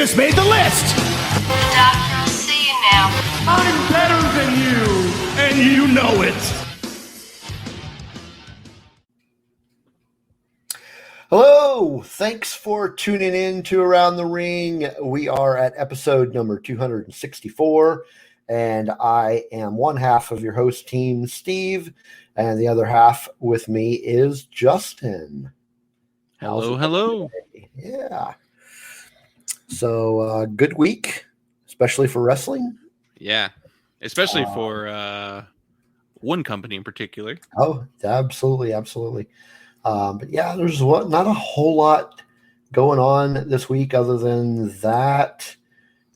just made the list. The doctor will see you now. I'm better than you, and you know it. Hello, thanks for tuning in to Around the Ring. We are at episode number 264, and I am one half of your host team, Steve, and the other half with me is Justin. Hello. Yeah. So, good week, especially for wrestling. Yeah, especially for one company in particular. Oh, absolutely. But yeah, there's not a whole lot going on this week other than that.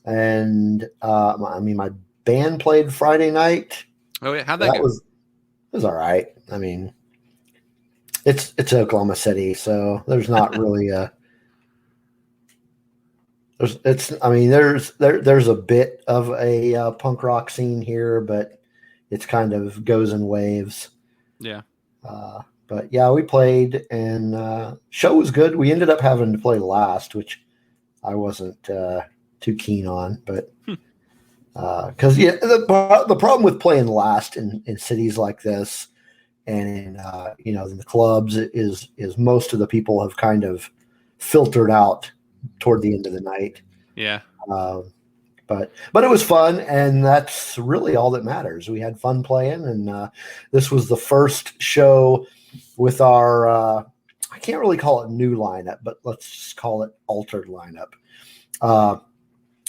And my band played Friday night. Oh yeah, how'd that go? It was all right. I mean, it's Oklahoma City, so there's not really there's a bit of a punk rock scene here, but it's kind of goes in waves. Yeah. But yeah, we played, and show was good. We ended up having to play last, which I wasn't too keen on, but because the problem with playing last in cities like this, and in the clubs is most of the people have kind of filtered out toward the end of the night. Yeah. But it was fun, and that's really all that matters. We had fun playing, and this was the first show with our I can't really call it new lineup, but let's just call it altered lineup.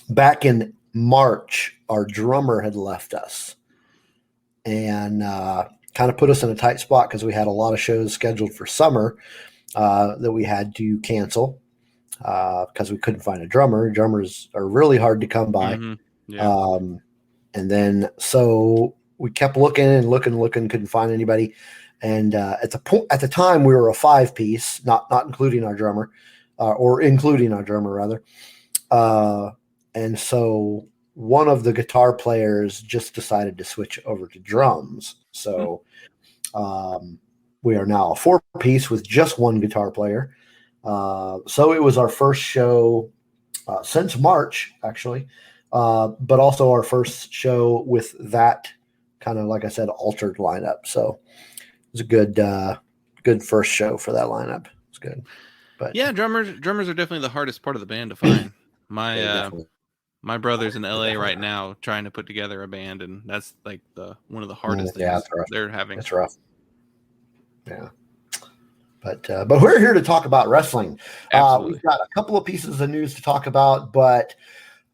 Back in March, our drummer had left us, and kind of put us in a tight spot because we had a lot of shows scheduled for summer that we had to cancel because we couldn't find a drummer. Drummers are really hard to come by. Mm-hmm. Yeah. And then so we kept looking, couldn't find anybody. And at the time, we were a 5-piece, not including our drummer, or including our drummer rather. And so one of the guitar players just decided to switch over to drums. So we are now a 4-piece with just one guitar player. So it was our first show since March, actually, but also our first show with that kind of, like I said, altered lineup. So it was a good first show for that lineup. It's good. But yeah, drummers are definitely the hardest part of the band to find. My brother's in LA right now trying to put together a band, and that's like one of the hardest things they're having. It's rough. Yeah. But we're here to talk about wrestling. We've got a couple of pieces of news to talk about, but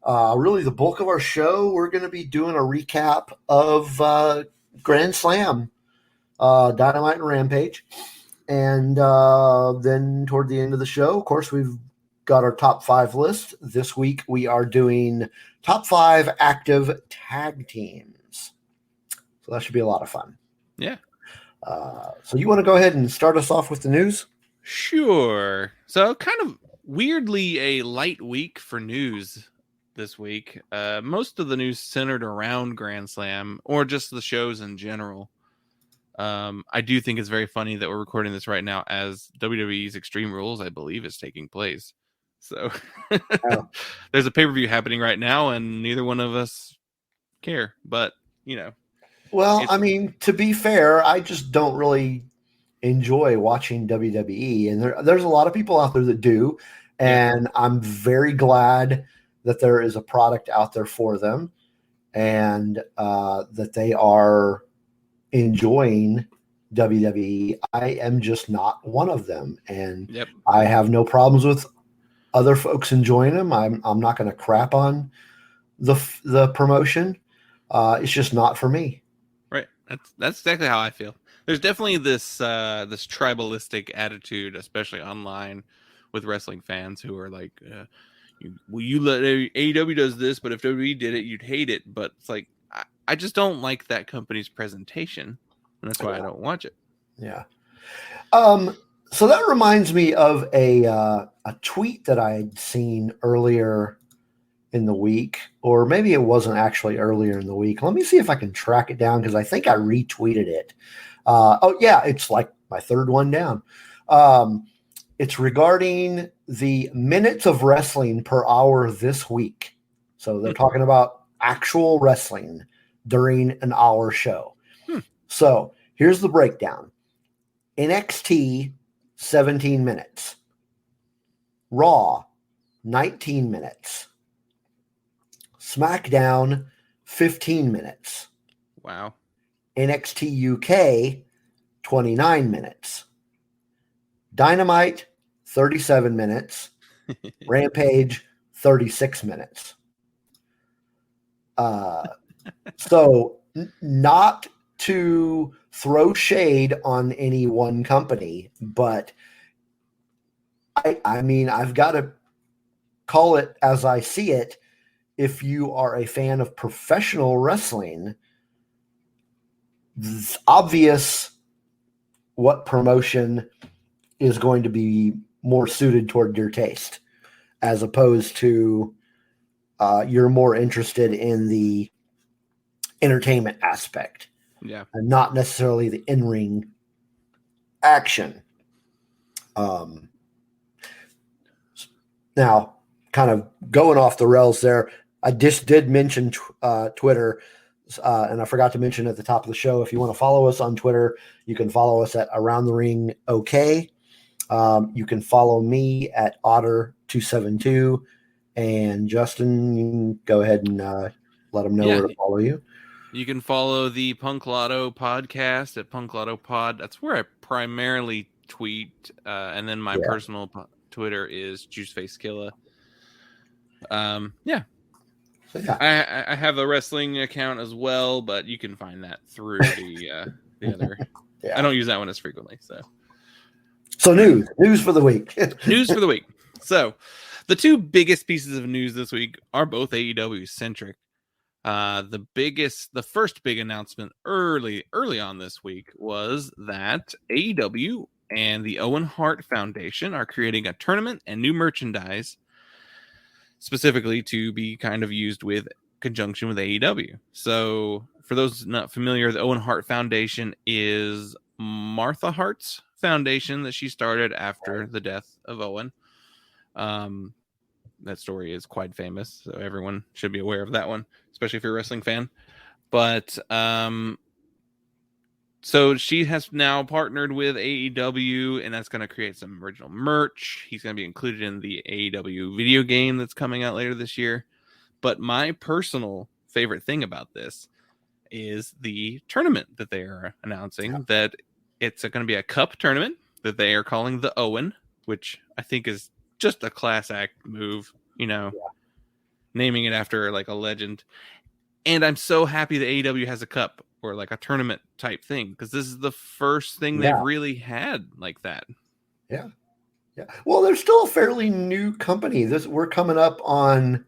really the bulk of our show, we're going to be doing a recap of Grand Slam, Dynamite and Rampage. And then toward the end of the show, of course, we've got our top 5 list. This week we are doing top 5 active tag teams. So that should be a lot of fun. Yeah. So you want to go ahead and start us off with the news? Sure. So kind of weirdly a light week for news this week. Most of the news centered around Grand Slam or just the shows in general. I do think it's very funny that we're recording this right now as WWE's Extreme Rules, I believe, is taking place. So there's a pay-per-view happening right now, and neither one of us care. But, Well, I mean, to be fair, I just don't really enjoy watching WWE, and there's a lot of people out there that do, and I'm very glad that there is a product out there for them, and that they are enjoying WWE. I am just not one of them, and I have no problems with other folks enjoying them. I'm not going to crap on the promotion. It's just not for me. Right. That's exactly how I feel. There's definitely this tribalistic attitude, especially online, with wrestling fans who are like, you let AEW does this, but if WWE did it, you'd hate it. But it's like, I just don't like that company's presentation, and that's why I don't watch it. Yeah. So that reminds me of a tweet that I had seen earlier in the week, or maybe it wasn't actually earlier in the week. Let me see if I can track it down because I think I retweeted it. It's like my third one down. It's regarding the minutes of wrestling per hour this week. So they're talking about actual wrestling during an hour show. So here's the breakdown. NXT, 17 minutes. Raw, 19 minutes. SmackDown, 15 minutes. Wow. NXT UK, 29 minutes. Dynamite, 37 minutes. Rampage, 36 minutes. So not to throw shade on any one company, but I mean, I've got to call it as I see it. If you are a fan of professional wrestling, it's obvious what promotion is going to be more suited toward your taste, as opposed to you're more interested in the entertainment aspect, and not necessarily the in-ring action. Now, kind of going off the rails there, I just did mention Twitter, and I forgot to mention at the top of the show, if you want to follow us on Twitter, you can follow us at Around the Ring OK. You can follow me at Otter272, and Justin, you can go ahead and let them know where to follow you. You can follow the Punk Lotto podcast at Punk Lotto Pod. That's where I primarily tweet, and then my personal Twitter is JuiceFaceKilla. I have a wrestling account as well, but you can find that through the other. I don't use that one as frequently. So news for the week. News for the week. So the two biggest pieces of news this week are both AEW centric. The first big announcement early on this week was that AEW and the Owen Hart Foundation are creating a tournament and new merchandise specifically to be kind of used with conjunction with AEW. So for those not familiar, the Owen Hart Foundation is Martha Hart's foundation that she started after the death of Owen. That story is quite famous, so everyone should be aware of that one, especially if you're a wrestling fan. But so she has now partnered with AEW, and that's going to create some original merch. He's going to be included in the AEW video game that's coming out later this year. But my personal favorite thing about this is the tournament that they are announcing, that it's going to be a cup tournament that they are calling the Owen, which I think is just a class act move, naming it after like a legend. And I'm so happy that AEW has a cup or like a tournament type thing, because this is the first thing they've really had like that. Yeah. Well, they're still a fairly new company. We're coming up on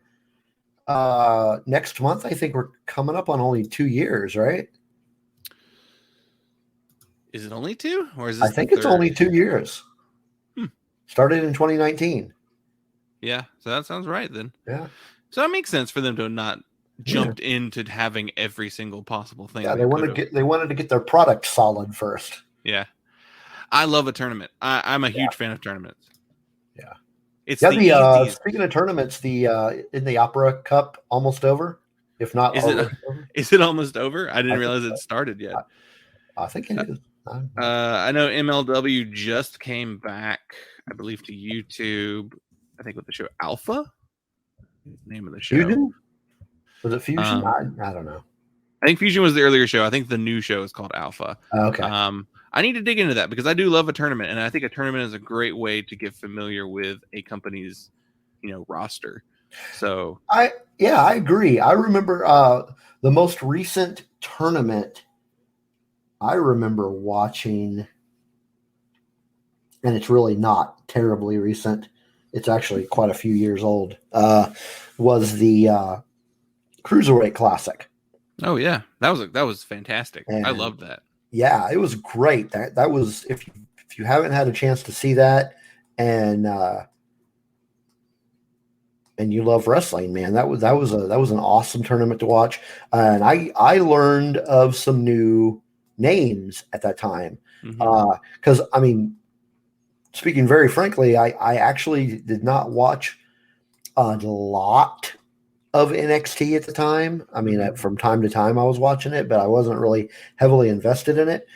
next month. I think we're coming up on only 2 years, right? Is it only 2, or is this? I think it's only 2 years. Started in 2019. Yeah, so that sounds right then. Yeah. So it makes sense for them to not jumped into having every single possible thing. Yeah, they wanted to get their product solid first. Yeah. I love a tournament. I'm a huge fan of tournaments. Yeah. It's speaking of tournaments, in the Opera Cup almost over? If not, is it almost over? I didn't realize it started yet. I think it is. I know MLW just came back, I believe, to YouTube. I think with the show Alpha. Name of the show. Fusion? Was it Fusion? I don't know. I think Fusion was the earlier show. I think the new show is called Alpha. Okay. I need to dig into that because I do love a tournament, and I think a tournament is a great way to get familiar with a company's, roster. So I agree. I remember the most recent tournament I remember watching, and it's really not terribly recent. It's actually quite a few years old. Was the Cruiserweight Classic. Oh yeah, that was fantastic. And I loved that. Yeah, it was great. That was, if you haven't had a chance to see that, and you love wrestling, man, that was an awesome tournament to watch. And I learned of some new names at that time, because speaking very frankly, I actually did not watch a lot of NXT at the time. I mean, from time to time I was watching it, but I wasn't really heavily invested in it.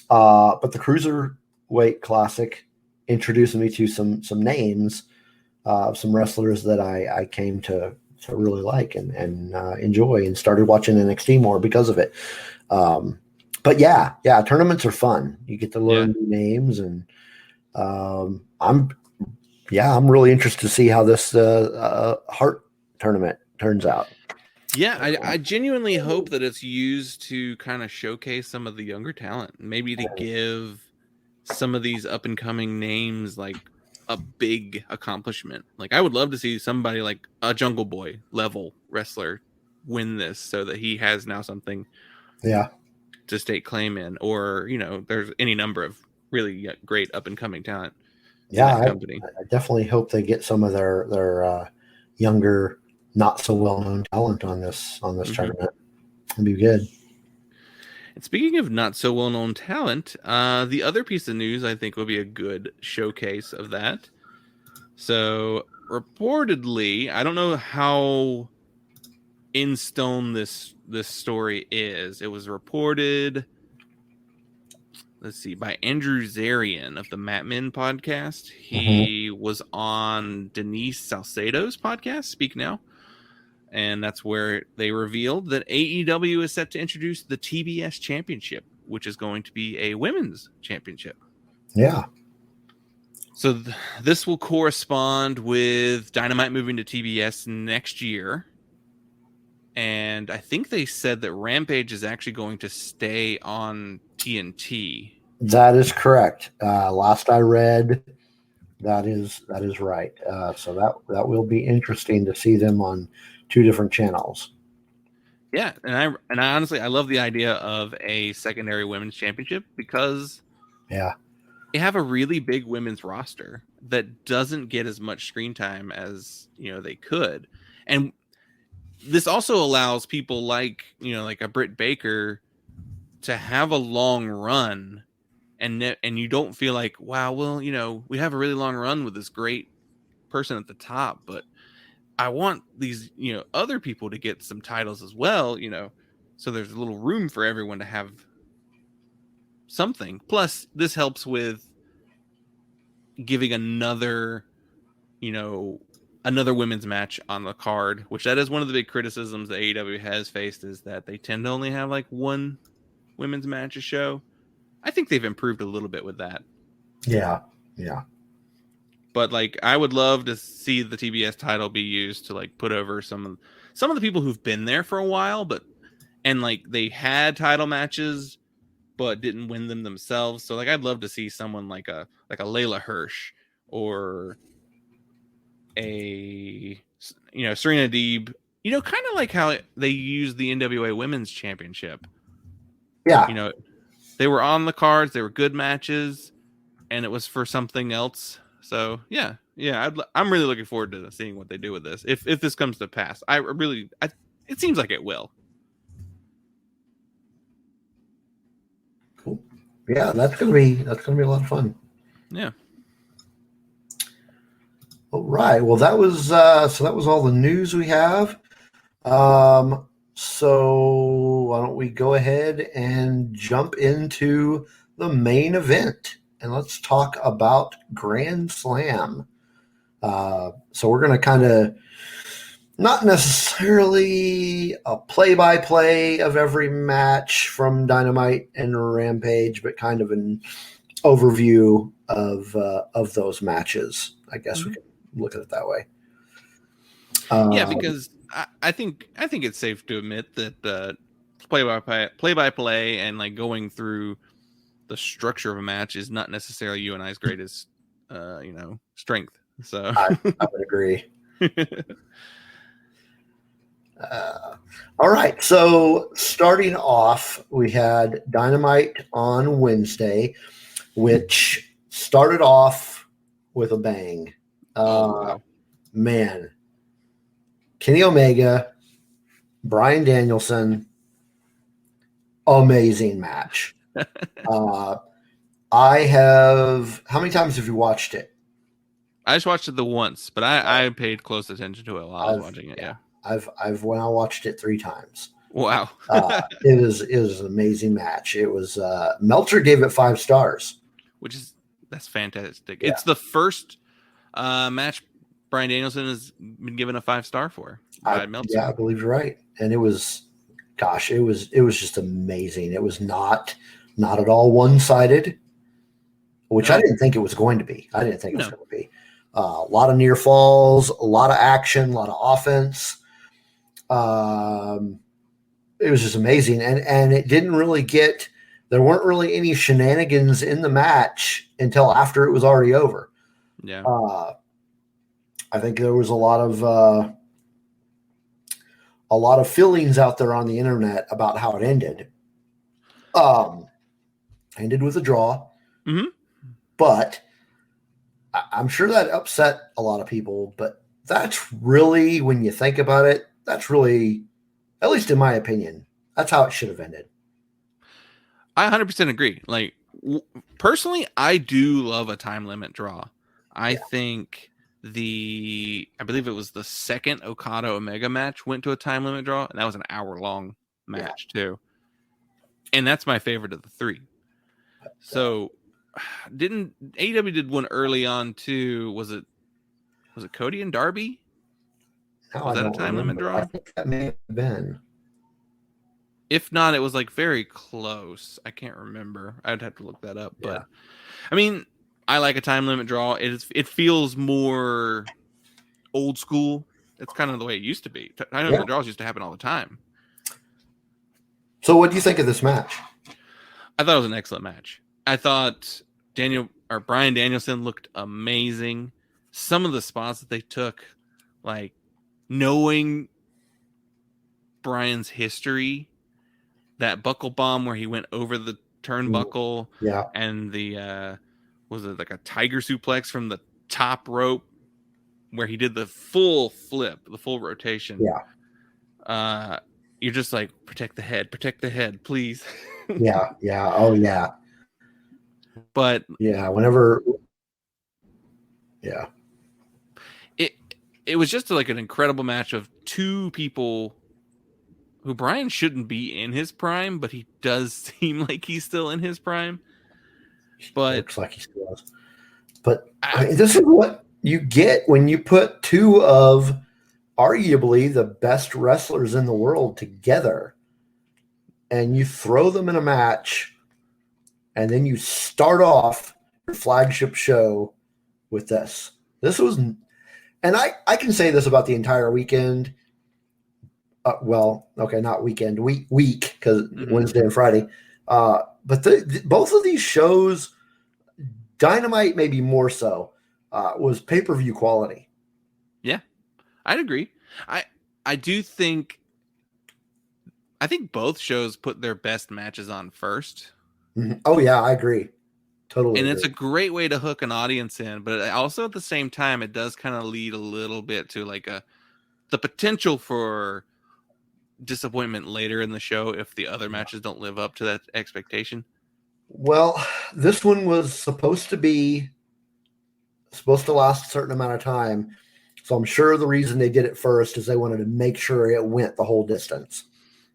But the Cruiserweight Classic introduced me to some names, some wrestlers that I came to really like and enjoy, and started watching NXT more because of it. But yeah, tournaments are fun. You get to learn new names, and I'm really interested to see how this Hart tournament turns out. Yeah, I genuinely hope that it's used to kind of showcase some of the younger talent, maybe to give some of these up and coming names like a big accomplishment. Like, I would love to see somebody like a Jungle Boy level wrestler win this, so that he has now something to stake claim in, or, you know, there's any number of really great up and coming talent in that company. I definitely hope they get some of their younger, not so well known talent on this tournament. It'd be good. And speaking of not so well known talent, the other piece of news I think will be a good showcase of that. So reportedly, I don't know how in stone this story is. It was reported, let's see, by Andrew Zarian of the Matt Min podcast. He was on Denise Salcedo's podcast, Speak Now. And that's where they revealed that AEW is set to introduce the TBS Championship, which is going to be a women's championship. Yeah. So this will correspond with Dynamite moving to TBS next year. And I think they said that Rampage is actually going to stay on TNT. That is correct. Last I read, that is right. So that will be interesting to see them on 2 different channels. Yeah, and I honestly, I love the idea of a secondary women's championship, because they have a really big women's roster that doesn't get as much screen time as, you know, they could. And this also allows people like, you know, like a Britt Baker to have a long run, and you don't feel like, wow, well, you know, we have a really long run with this great person at the top, but I want these, you know, other people to get some titles as well, you know, so there's a little room for everyone to have something. Plus, this helps with giving another women's match on the card, which that is one of the big criticisms that AEW has faced, is that they tend to only have like one women's match a show. I think they've improved a little bit with that. Yeah. But like, I would love to see the TBS title be used to like put over some of the people who've been there for a while, and like they had title matches but didn't win them themselves. So like, I'd love to see someone like a Layla Hirsch, or a, you know, Serena Deeb, you know, kind of like how they used the NWA Women's Championship. Yeah. You know, they were on the cards, they were good matches, and it was for something else. So yeah, I'm really looking forward to seeing what they do with this. If this comes to pass, it seems like it will. Cool. Yeah, that's gonna be a lot of fun. Yeah. All right. Well, that was all the news we have. So why don't we go ahead and jump into the main event, and let's talk about Grand Slam. So we're going to kind of, not necessarily a play-by-play of every match from Dynamite and Rampage, but kind of an overview of those matches. I guess we can look at it that way. Yeah, because I think it's safe to admit that play-by-play and like going through the structure of a match is not necessarily you and I's greatest, strength. So I would agree. All right. So starting off, we had Dynamite on Wednesday, which started off with a bang. Wow. Man, Kenny Omega, Bryan Danielson, amazing match. I have. How many times have you watched it? I just watched it the once, but I paid close attention to it while I was watching it. Yeah. I've when I watched it 3 times. Wow. It was an amazing match. It was Meltzer gave it 5 stars, that's fantastic. Yeah. It's the first match Bryan Danielson has been given a 5-star for by Meltzer. Yeah, I believe you're right. And it was just amazing. It was not at all one-sided, which I didn't think it was going to be. I didn't think it was going to be. A lot of near falls, a lot of action, a lot of offense. It was just amazing. And it didn't really there weren't really any shenanigans in the match until after it was already over. Yeah. I think there was a lot of feelings out there on the internet about how it ended. Ended with a draw, but I'm sure that upset a lot of people. But that's really, when you think about it, that's really, at least in my opinion, that's how it should have ended. I 100% agree. Like, personally, I do love a time limit draw. I think I believe it was the second Okada Omega match went to a time limit draw, and that was an hour-long match too. And that's my favorite of the 3. So, AEW did one early on too? Was it Cody and Darby? Was that a time limit draw? I think that may have been. If not, it was like very close. I can't remember. I'd have to look that up. But I mean, I like a time limit draw. It feels more old school. It's kind of the way it used to be. Time limit draws used to happen all the time. So, what do you think of this match? I thought it was an excellent match. I thought Bryan Danielson looked amazing. Some of the spots that they took, like knowing Bryan's history, that buckle bomb where he went over the turnbuckle, and the was it like a tiger suplex from the top rope where he did the full flip, the full rotation. Yeah. You're just like, protect the head, please. Yeah. Oh yeah. But whenever. Yeah. It was just like an incredible match of 2 people who Bryan shouldn't be in his prime, but he does seem like he's still in his prime. But looks like he still is. But this is what you get when you put 2 of arguably the best wrestlers in the world together, and you throw them in a match, and then you start off your flagship show with this. This was, and I can say this about the entire weekend. Not weekend, week, because Wednesday and Friday. But both of these shows, Dynamite maybe more so, was pay-per-view quality. Yeah, I'd agree. I think both shows put their best matches on first. Mm-hmm. Oh yeah, I agree. Totally. And it's a great way to hook an audience in, but also at the same time, it does kind of lead a little bit to like the potential for disappointment later in the show if the other matches don't live up to that expectation. Well, this one was supposed to last a certain amount of time, so I'm sure the reason they did it first is they wanted to make sure it went the whole distance.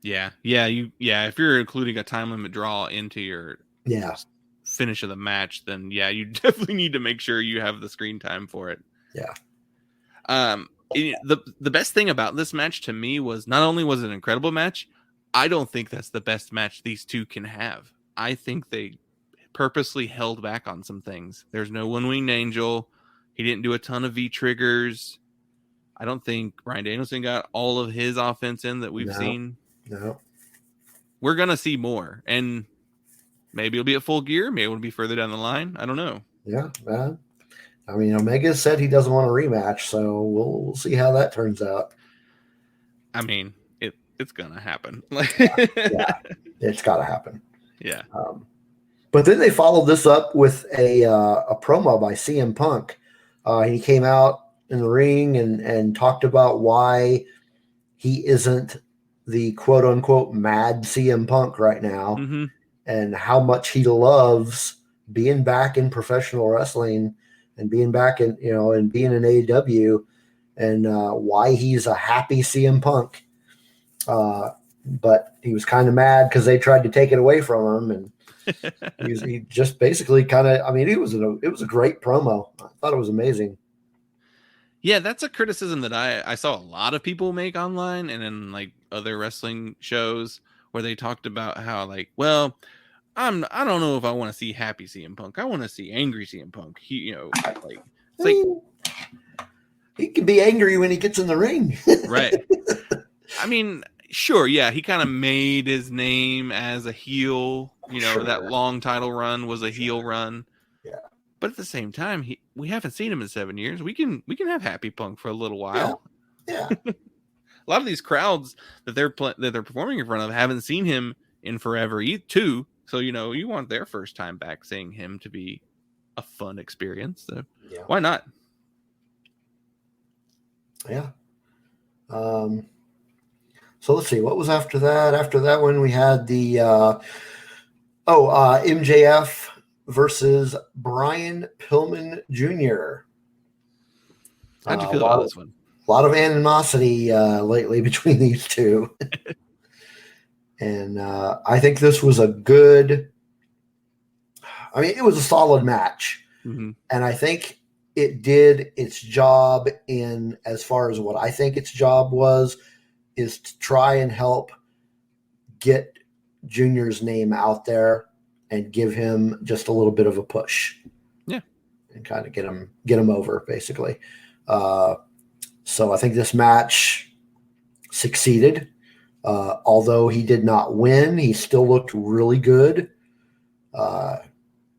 Yeah. If you're including a time limit draw into your finish of the match, then you definitely need to make sure you have the screen time for it. Yeah. The best thing about this match to me was not only was it an incredible match, I don't think that's the best match these 2 can have. I think they purposely held back on some things. There's no one-winged angel. He didn't do a ton of V-triggers. I don't think Bryan Danielson got all of his offense in that we've seen. No. We're going to see more. And maybe it'll be at Full Gear. Maybe it'll be further down the line. I don't know. Yeah, man. I mean, Omega said he doesn't want a rematch, so we'll see how that turns out. I mean, it's gonna happen. It's got to happen. Yeah. But then they followed this up with a promo by CM Punk. He came out in the ring and talked about why he isn't the quote unquote mad CM Punk right now, and how much he loves being back in professional wrestling and being back in, and being in AEW, and why he's a happy CM Punk. But he was kind of mad because they tried to take it away from him, and he just basically kind of. I mean, it was a great promo. I thought it was amazing. Yeah, that's a criticism that I saw a lot of people make online and in like other wrestling shows where they talked about how like, well, I don't know if I want to see happy CM Punk. I want to see angry CM Punk. He can be angry when he gets in the ring. Right. I mean, sure, yeah, he kind of made his name as a heel. Sure. That long title run was a heel run. Yeah. But at the same time, we haven't seen him in 7 years. We can have Happy Punk for a little while. Yeah. A lot of these crowds that they're performing in front of haven't seen him in forever too. So you want their first time back seeing him to be a fun experience. So why not? Yeah. So let's see, what was after that? After that one, we had the MJF versus Brian Pillman Jr. How'd you feel about this one? A lot of animosity lately between these two. And I think this was it was a solid match. Mm-hmm. And I think it did its job in as far as what I think its job is to try and help get Junior's name out there and give him just a little bit of a push. Yeah. And kind of get him over, basically. So I think this match succeeded. Although he did not win, he still looked really good.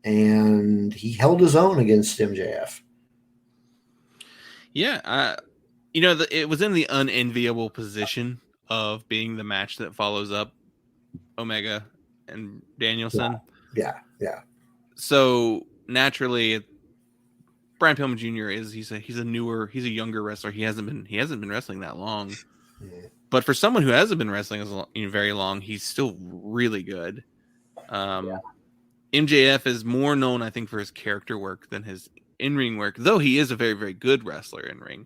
And he held his own against MJF. Yeah. It was in the unenviable position of being the match that follows up Omega and Danielson. Yeah. So naturally, Brian Pillman Jr. he's a younger wrestler. He hasn't been wrestling that long. Mm-hmm. But for someone who hasn't been wrestling very long, he's still really good. MJF is more known, I think, for his character work than his in-ring work, though he is a very, very good wrestler in-ring.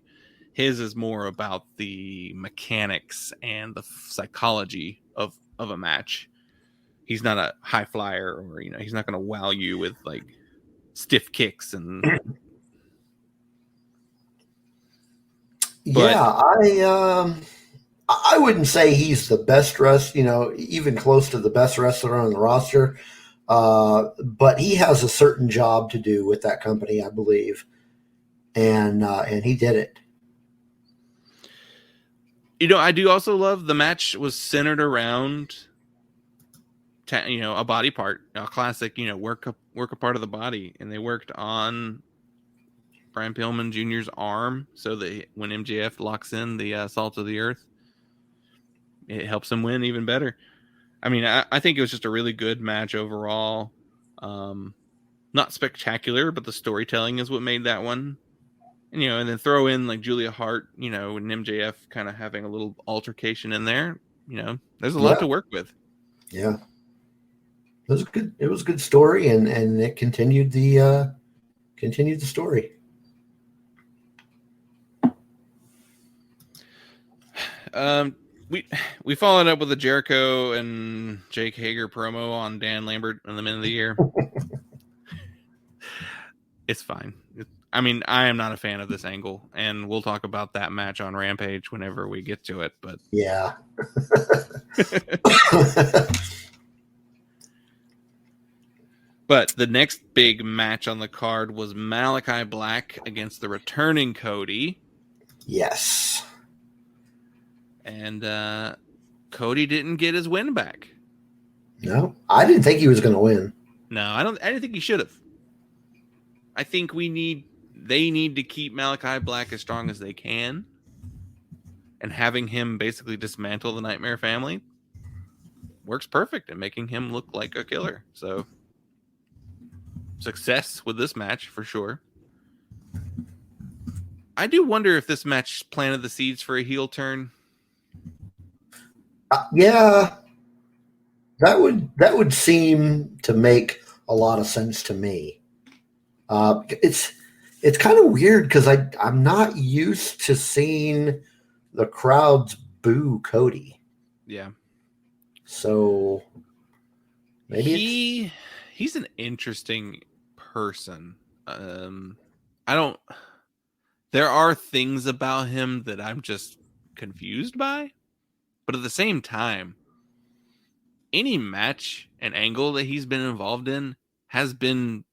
His is more about the mechanics and the psychology of a match. He's not a high flyer, or he's not going to wow you with like stiff kicks and. I wouldn't say he's the best wrestler, even close to the best wrestler on the roster. But he has a certain job to do with that company, I believe, and he did it. I do also love the match was centered around, a body part, a classic, work a part of the body, and they worked on Brian Pillman Jr.'s arm so that when MJF locks in the Salt of the Earth, it helps him win even better. I mean, I think it was just a really good match overall. Not spectacular, but the storytelling is what made that one. And, and then throw in like Julia Hart, and MJF kind of having a little altercation in there. There's a lot to work with. Yeah. It was good. It was a good story, and it continued the story. We followed up with a Jericho and Jake Hager promo on Dan Lambert in the middle of the year. It's fine. I mean, I am not a fan of this angle, and we'll talk about that match on Rampage whenever we get to it. But yeah. But the next big match on the card was Malachi Black against the returning Cody. Yes. And Cody didn't get his win back. No, I didn't think he was going to win. No, I didn't think he should have. I think they need to keep Malachi Black as strong as they can. And having him basically dismantle the Nightmare Family works perfect in making him look like a killer. So success with this match for sure. I do wonder if this match planted the seeds for a heel turn. Yeah, that would seem to make a lot of sense to me. It's kind of weird because I'm not used to seeing the crowds boo Cody. Yeah. So maybe he's an interesting person. I don't. There are things about him that I'm just confused by, but at the same time, any match and angle that he's been involved in has been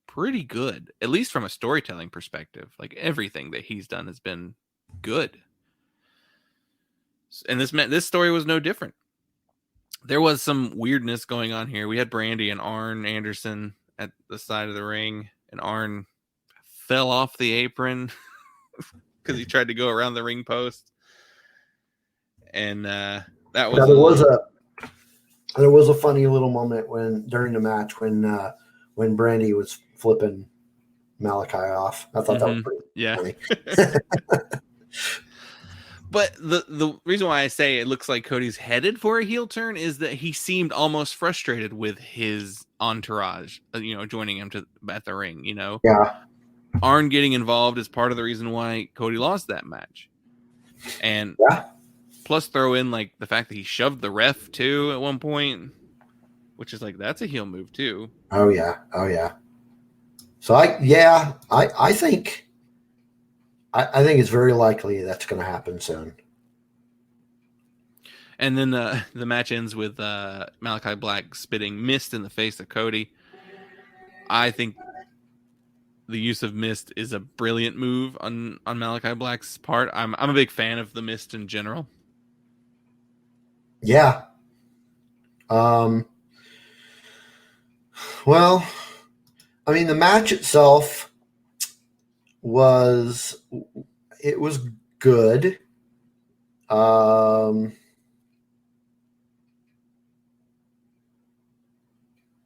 pretty good, at least from a storytelling perspective. Like everything that he's done has been good. And this story was no different. There was some weirdness going on here. We had Brandy and Arn Anderson at the side of the ring, and Arn fell off the apron because he tried to go around the ring post. And that was there was a funny little moment during the match when Brandy was flipping Malachi off. I thought that was pretty funny. But the reason why I say it looks like Cody's headed for a heel turn is that he seemed almost frustrated with his entourage, joining him at the ring, Yeah. Arn getting involved is part of the reason why Cody lost that match. And plus throw in like the fact that he shoved the ref too at one point, which is like, that's a heel move too. Oh yeah. So I think it's very likely that's going to happen soon. And then the match ends with Malachi Black spitting mist in the face of Cody. I think the use of mist is a brilliant move on Malachi Black's part. I'm a big fan of the mist in general. Yeah. Well, I mean, the match itself was good.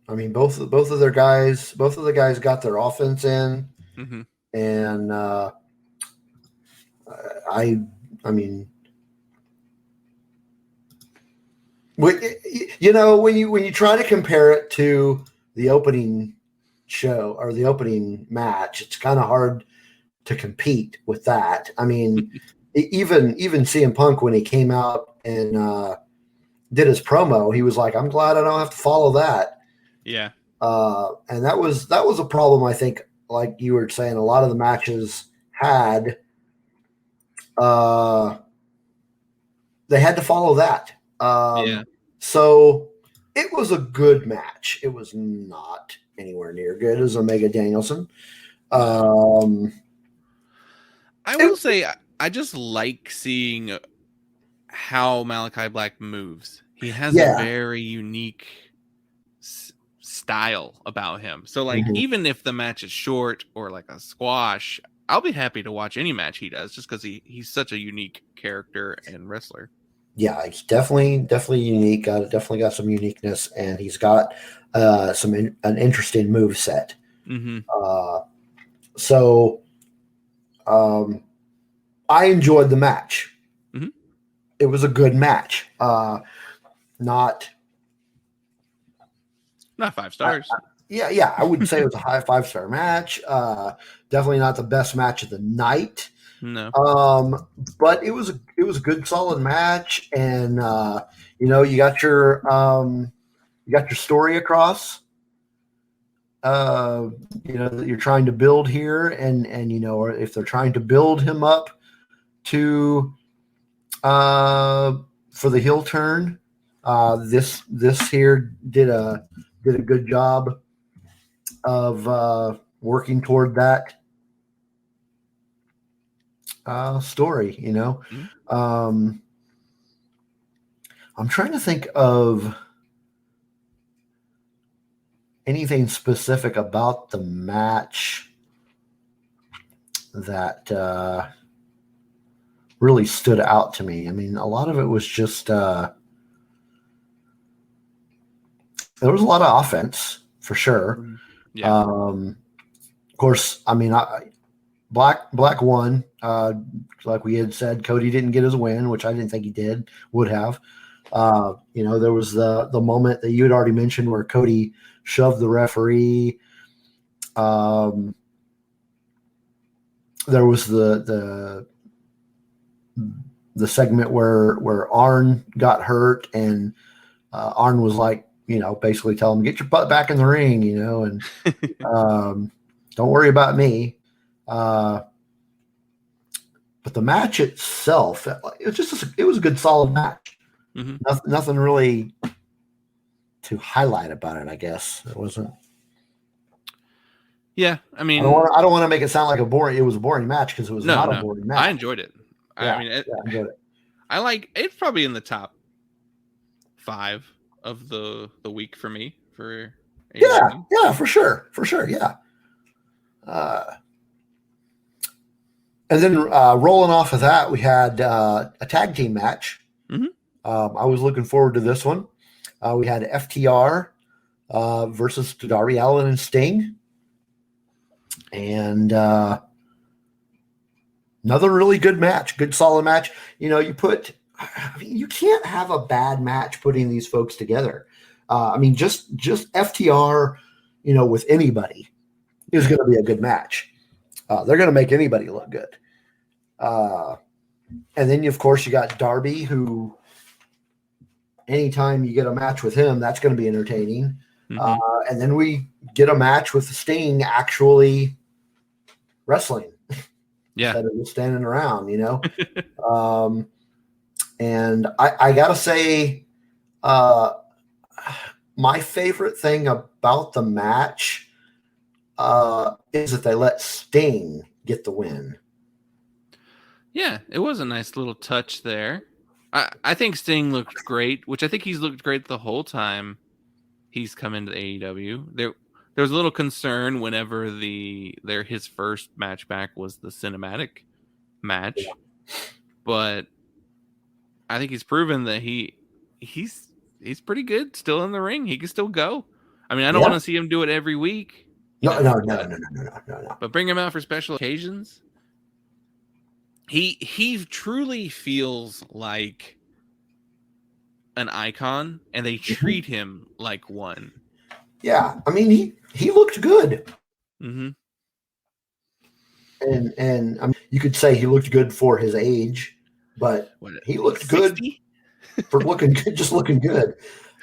I mean, both of the guys got their offense in, and I mean, when you try to compare it to the opening show or the opening match, it's kind of hard to compete with that. I mean, even CM Punk, when he came out and did his promo, he was like, "I'm glad I don't have to follow that." Yeah. And that was a problem, I think, like you were saying, a lot of the matches had they had to follow that. So it was a good match. It was not anywhere near good as Omega Danielson. I will say I just like seeing how Malachi Black moves. He has a very unique style about him. So like even if the match is short or like a squash, I'll be happy to watch any match he does just because he's such a unique character and wrestler. Yeah, he's definitely unique. Definitely got some uniqueness, and he's got an interesting move set. So I enjoyed the match. It was a good match. Not 5 stars. Yeah. I wouldn't say it was a high 5-star match. Definitely not the best match of the night. No. But it was a good, solid match, and you got your story across. That you're trying to build here, and or if they're trying to build him up to for the heel turn, this here did a good job of working toward that story. I'm trying to think of anything specific about the match that really stood out to me. I mean, a lot of it was just there was a lot of offense for sure. Yeah. Of course, I mean, Black won. Like we had said, Cody didn't get his win, which I didn't think he would have. There was the moment that you had already mentioned where Cody shoved the referee. There was the segment where Arn got hurt, and Arn was like, basically telling him, get your butt back in the ring, and don't worry about me. But the match itself, it was a good, solid match. Mm-hmm. Nothing really to highlight about it, I guess. It wasn't. Yeah, I mean, I don't want to make it sound like it was a boring match, because it was not a boring match. I enjoyed it. Yeah, I enjoyed it. I like it's probably in the top 5 of the week for me for AEW. Yeah, for sure, yeah. And then rolling off of that, we had a tag team match. Mm-hmm. I was looking forward to this one. We had FTR versus Darby Allin and Sting. And another really good match, good solid match. You can't have a bad match putting these folks together. Just FTR, with anybody is going to be a good match. They're going to make anybody look good. And then, of course, you got Darby, who anytime you get a match with him, that's going to be entertaining. Mm-hmm. And then we get a match with Sting actually wrestling. Yeah. Instead of just standing around, and I got to say, my favorite thing about the match is that they let Sting get the win. Yeah, it was a nice little touch there. I think Sting looked great, which I think he's looked great the whole time he's come into AEW. There was a little concern whenever his first match back was the cinematic match, but I think he's proven that he's pretty good still in the ring. He can still go. I don't want to see him do it every week. No. But bring him out for special occasions. He truly feels like an icon, and they treat him like one. Yeah, he looked good. Mm-hmm. And you could say he looked good for his age, but he looked 60? Good for looking good, just looking good.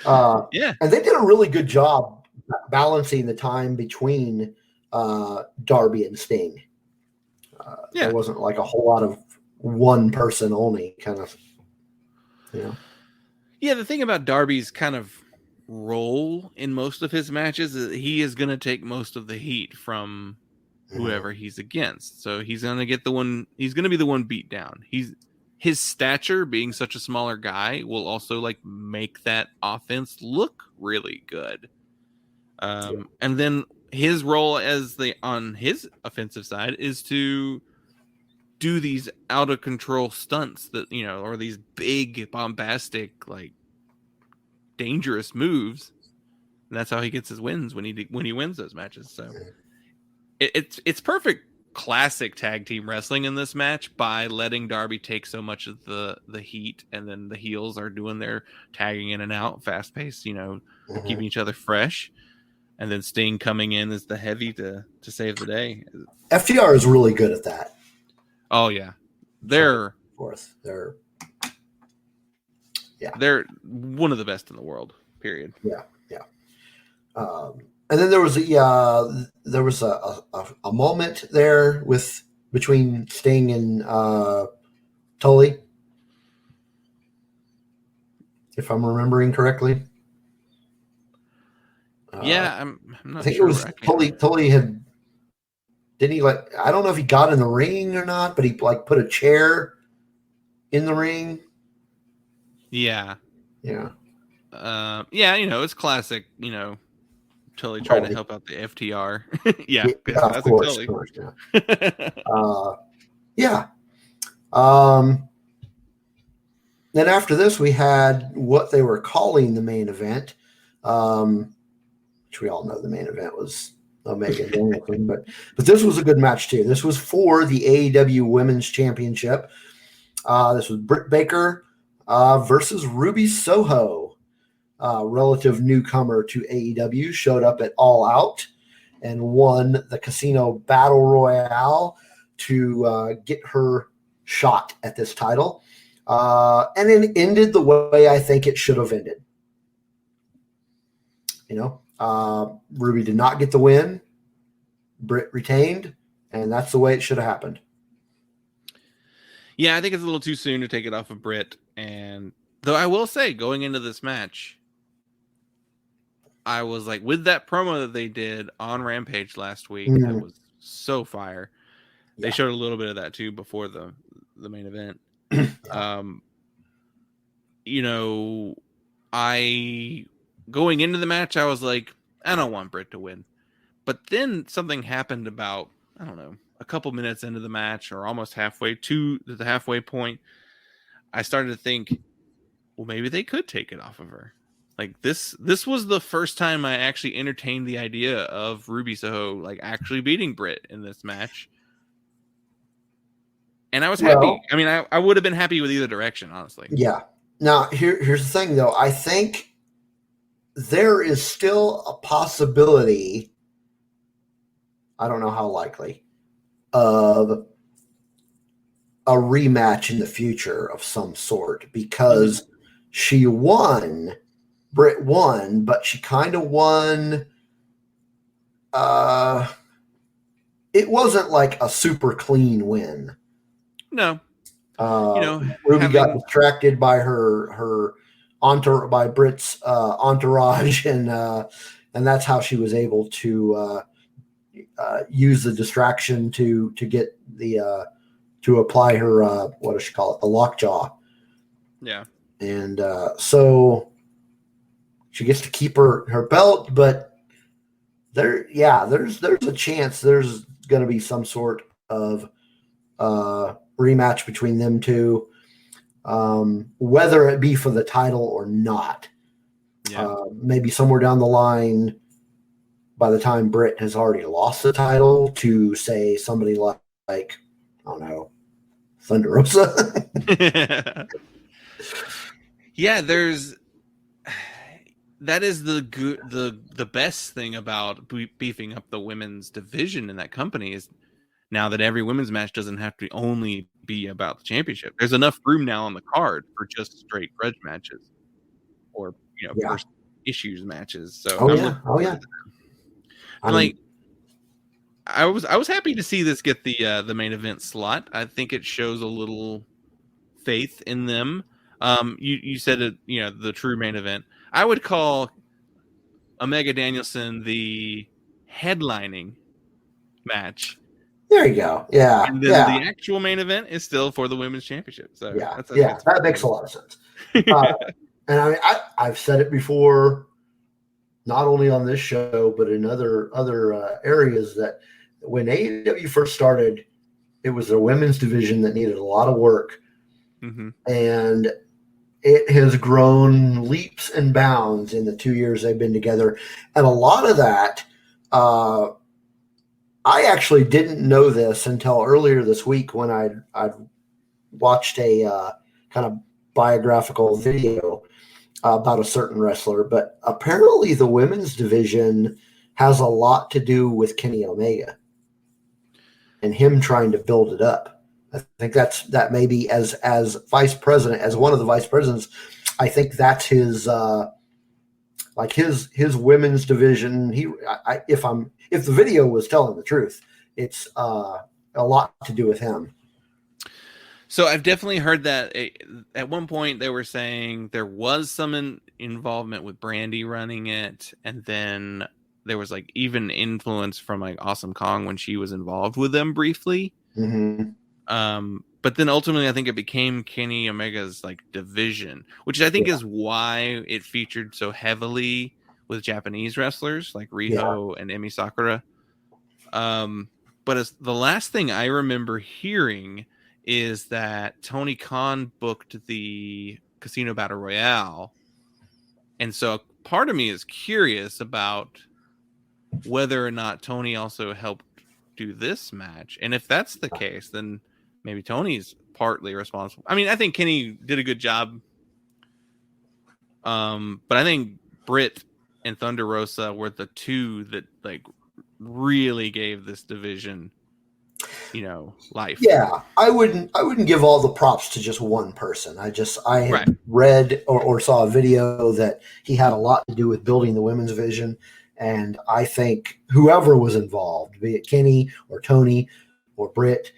Yeah, and they did a really good job balancing the time between Darby and Sting. There wasn't like a whole lot of one person only kind of. Yeah, the thing about Darby's kind of role in most of his matches is he is going to take most of the heat from whoever he's against. So he's going to get he's going to be the one beat down. His stature, being such a smaller guy, will also make that offense look really good. And then his role on his offensive side is to do these out of control stunts that, or these big bombastic, dangerous moves. And that's how he gets his wins when he wins those matches. So it's perfect classic tag team wrestling in this match by letting Darby take so much of the heat, and then the heels are doing their tagging in and out, fast paced, keeping each other fresh. And then Sting coming in as the heavy to save the day. FTR is really good at that. Oh yeah, they're one of the best in the world. Period. Yeah. And then there was a moment there between Sting and Tully, if I'm remembering correctly. I'm not. I think sure. It was Tully had. Didn't he I don't know if he got in the ring or not, but he put a chair in the ring. Yeah. Yeah. It's classic. Tully trying to help out the FTR. yeah, of course. Tully. Of course, yeah. Then after this, we had what they were calling the main event, which we all know the main event was Omega Danielson, but this was a good match too. This was for the AEW Women's Championship. This was Britt Baker versus Ruby Soho, relative newcomer to AEW, showed up at All Out and won the Casino Battle Royale to get her shot at this title. And it ended the way I think it should have ended. Ruby did not get the win. Britt retained, and that's the way it should have happened. Yeah, I think it's a little too soon to take it off of Britt. And though I will say, going into this match, I was like, with that promo that they did on Rampage last week, that was so fire. They showed a little bit of that too before the main event. I going into the match, I was like, I don't want Britt to win. But then something happened about, I don't know, a couple minutes into the match or almost halfway to the halfway point. I started to think, well, maybe they could take it off of her. Like this was the first time I actually entertained the idea of Ruby Soho like actually beating Britt in this match. And I was happy. I mean, I would have been happy with either direction, honestly. Yeah. Now, here's the thing, though. I think there is still a possibility, I don't know how likely, of a rematch in the future of some sort because she won, Britt won, but she kind of won. It wasn't like a super clean win. No. Ruby got distracted by her by Britt's entourage, and that's how she was able to use the distraction to get the to apply her what does she call it, the lockjaw. Yeah, and so she gets to keep her belt, but there's a chance there's going to be some sort of rematch between them two, whether it be for the title or not. Maybe somewhere down the line, by the time Britt has already lost the title to, say, somebody like I don't know, Thunder Rosa. Yeah, that is the best thing about beefing up the women's division in that company is now that every women's match doesn't have to only be about the championship. There's enough room now on the card for just straight grudge matches or first issues matches. So I was happy to see this get the main event slot. I think it shows a little faith in them. You said it, the true main event. I would call Omega Danielson the headlining match. There you go. Yeah. And then the actual main event is still for the women's championship. So that makes a lot of sense. And I've said it before, not only on this show, but in other areas, that when AEW first started, it was a women's division that needed a lot of work. Mm-hmm. And it has grown leaps and bounds in the 2 years they've been together. And a lot of that, I actually didn't know this until earlier this week when I watched a kind of biographical video about a certain wrestler. But apparently the women's division has a lot to do with Kenny Omega and him trying to build it up. I think that maybe as vice president, as one of the vice presidents, I think that's his his women's division. If the video was telling the truth, it's a lot to do with him. So I've definitely heard that at one point they were saying there was some involvement with Brandy running it, and then there was like even influence from like Awesome Kong when she was involved with them briefly. Mm-hmm. But then ultimately I think it became Kenny Omega's like division, which I think is why it featured so heavily with Japanese wrestlers like Riho and Emi Sakura. But as the last thing I remember hearing is that Tony Khan booked the Casino Battle Royale. And so part of me is curious about whether or not Tony also helped do this match. And if that's the case, then maybe Tony's partly responsible. I mean, I think Kenny did a good job But I think Britt and Thunder Rosa were the two that like really gave this division, life. Yeah, I wouldn't give all the props to just one person. I had Right. read or saw a video that he had a lot to do with building the women's division, and I think whoever was involved, be it Kenny or Tony or Britt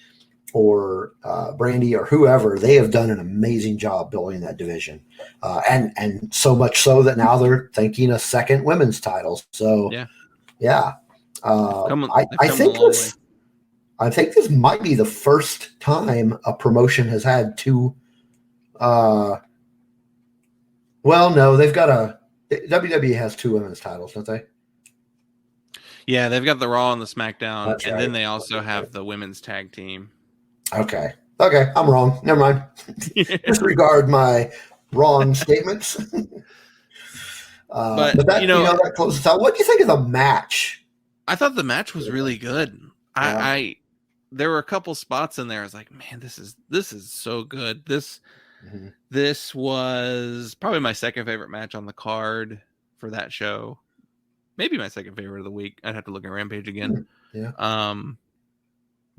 or Brandy or whoever, they have done an amazing job building that division, and so much so that now they're thinking a second women's title. So yeah, I think this might be the first time a promotion has had two. Well, no, they've got WWE has two women's titles, don't they? Yeah, they've got the Raw and the SmackDown, That's and right. then they also have the women's tag team. Okay, I'm wrong. Never mind. Disregard my wrong statements. But that, that closes out. What do you think of the match? I thought the match was really good. Yeah. There were a couple spots in there. I was like, man, this is so good. This was probably my second favorite match on the card for that show. Maybe my second favorite of the week. I'd have to look at Rampage again. Yeah.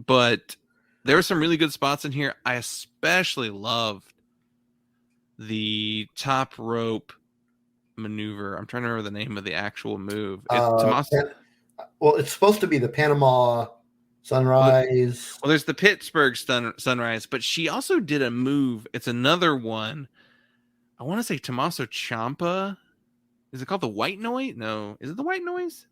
But there were some really good spots in here. I especially loved the top rope maneuver. I'm trying to remember the name of the actual move. It's supposed to be the Panama Sunrise. Well, there's the Pittsburgh Sunrise, but she also did a move. It's another one. I want to say Tommaso Ciampa. Is it called the White Noise? No. Is it the White Noise?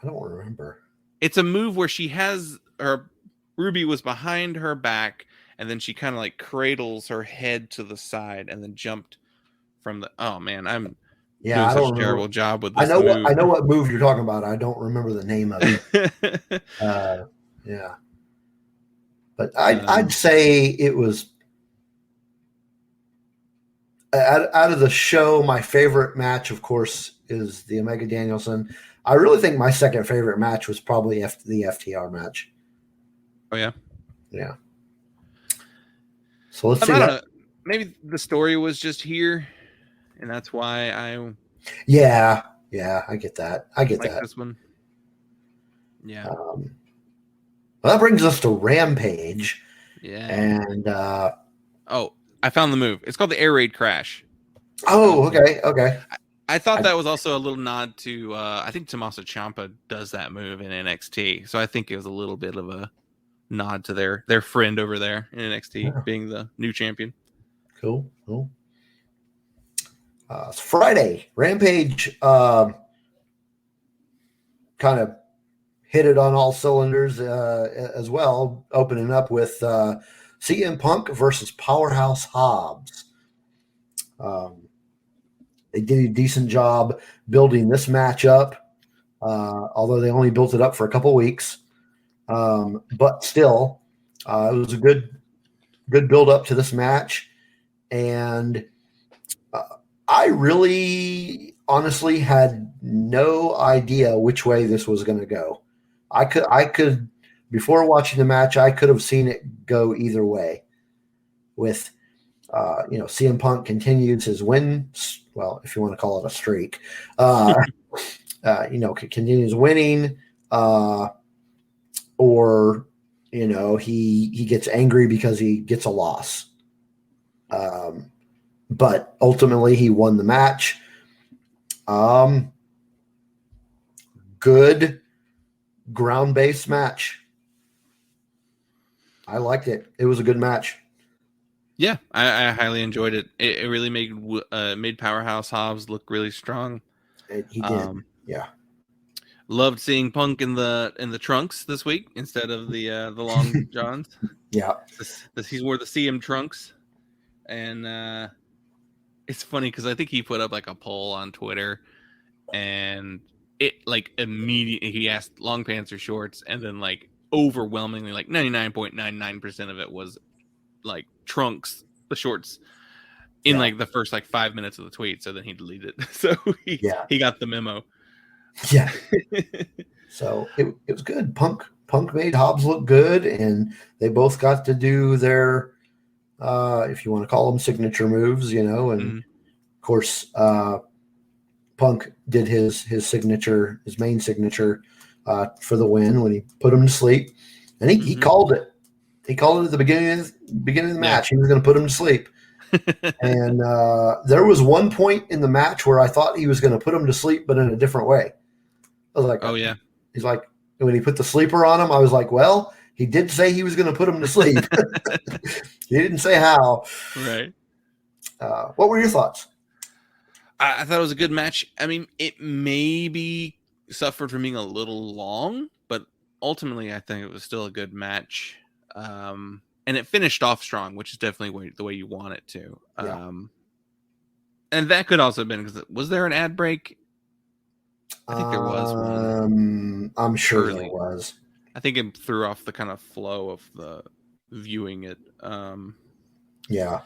I don't remember. It's a move where she has her Ruby was behind her back, and then she kind of like cradles her head to the side and then jumped from the. Oh man, I'm doing such a terrible job with this. I know what move you're talking about. I don't remember the name of it. Yeah, but I'd say it was out of the show. My favorite match, of course, is the Omega Danielson. I really think my second favorite match was probably the FTR match. Oh yeah. So let's see. Maybe the story was just here, and that's why I. Yeah, I get that. This one. Yeah. Well, that brings us to Rampage. Yeah. And I found the move. It's called the Air Raid Crash. Oh, okay. I thought that was also a little nod to I think Tommaso Ciampa does that move in NXT. So I think it was a little bit of a nod to their friend over there in NXT being the new champion. Cool. It's Friday. Rampage kind of hit it on all cylinders as well, opening up with CM Punk versus Powerhouse Hobbs. They did a decent job building this match up, although they only built it up for a couple weeks. But still, it was a good build up to this match. And I really honestly had no idea which way this was going to go. I could before watching the match, I could have seen it go either way with, CM Punk continues his win. Well, if you want to call it a streak, continues winning, or, he gets angry because he gets a loss. But ultimately he won the match. Good ground-based match. I liked it. It was a good match. Yeah, I highly enjoyed it. It really made Powerhouse Hobbs look really strong. He did. Yeah. Loved seeing Punk in the trunks this week instead of the long johns. Yeah. He wore the CM trunks, and it's funny because I think he put up like a poll on Twitter, and it like immediately he asked long pants or shorts, and then like overwhelmingly like 99.99% of it was like trunks, the shorts, in like the first like 5 minutes of the tweet. So then he deleted it. So he got the memo. Yeah. So it was good. Punk made Hobbs look good, and they both got to do their if you want to call them signature moves, and of course, Punk did his signature, his main signature for the win when he put him to sleep, and he called it. He called it at the beginning of the match. He was going to put him to sleep. And there was one point in the match where I thought he was going to put him to sleep, but in a different way. I was like, oh yeah. He's like, when he put the sleeper on him, I was like, well, he did say he was going to put him to sleep. He didn't say how. Right. What were your thoughts? I thought it was a good match. I mean, it maybe suffered from being a little long, but ultimately I think it was still a good match. And it finished off strong, which is definitely the way you want it to. Yeah. And that could also have been because was there an ad break? I think there was one. I'm sure there was. I think it threw off the kind of flow of the viewing it. Yeah.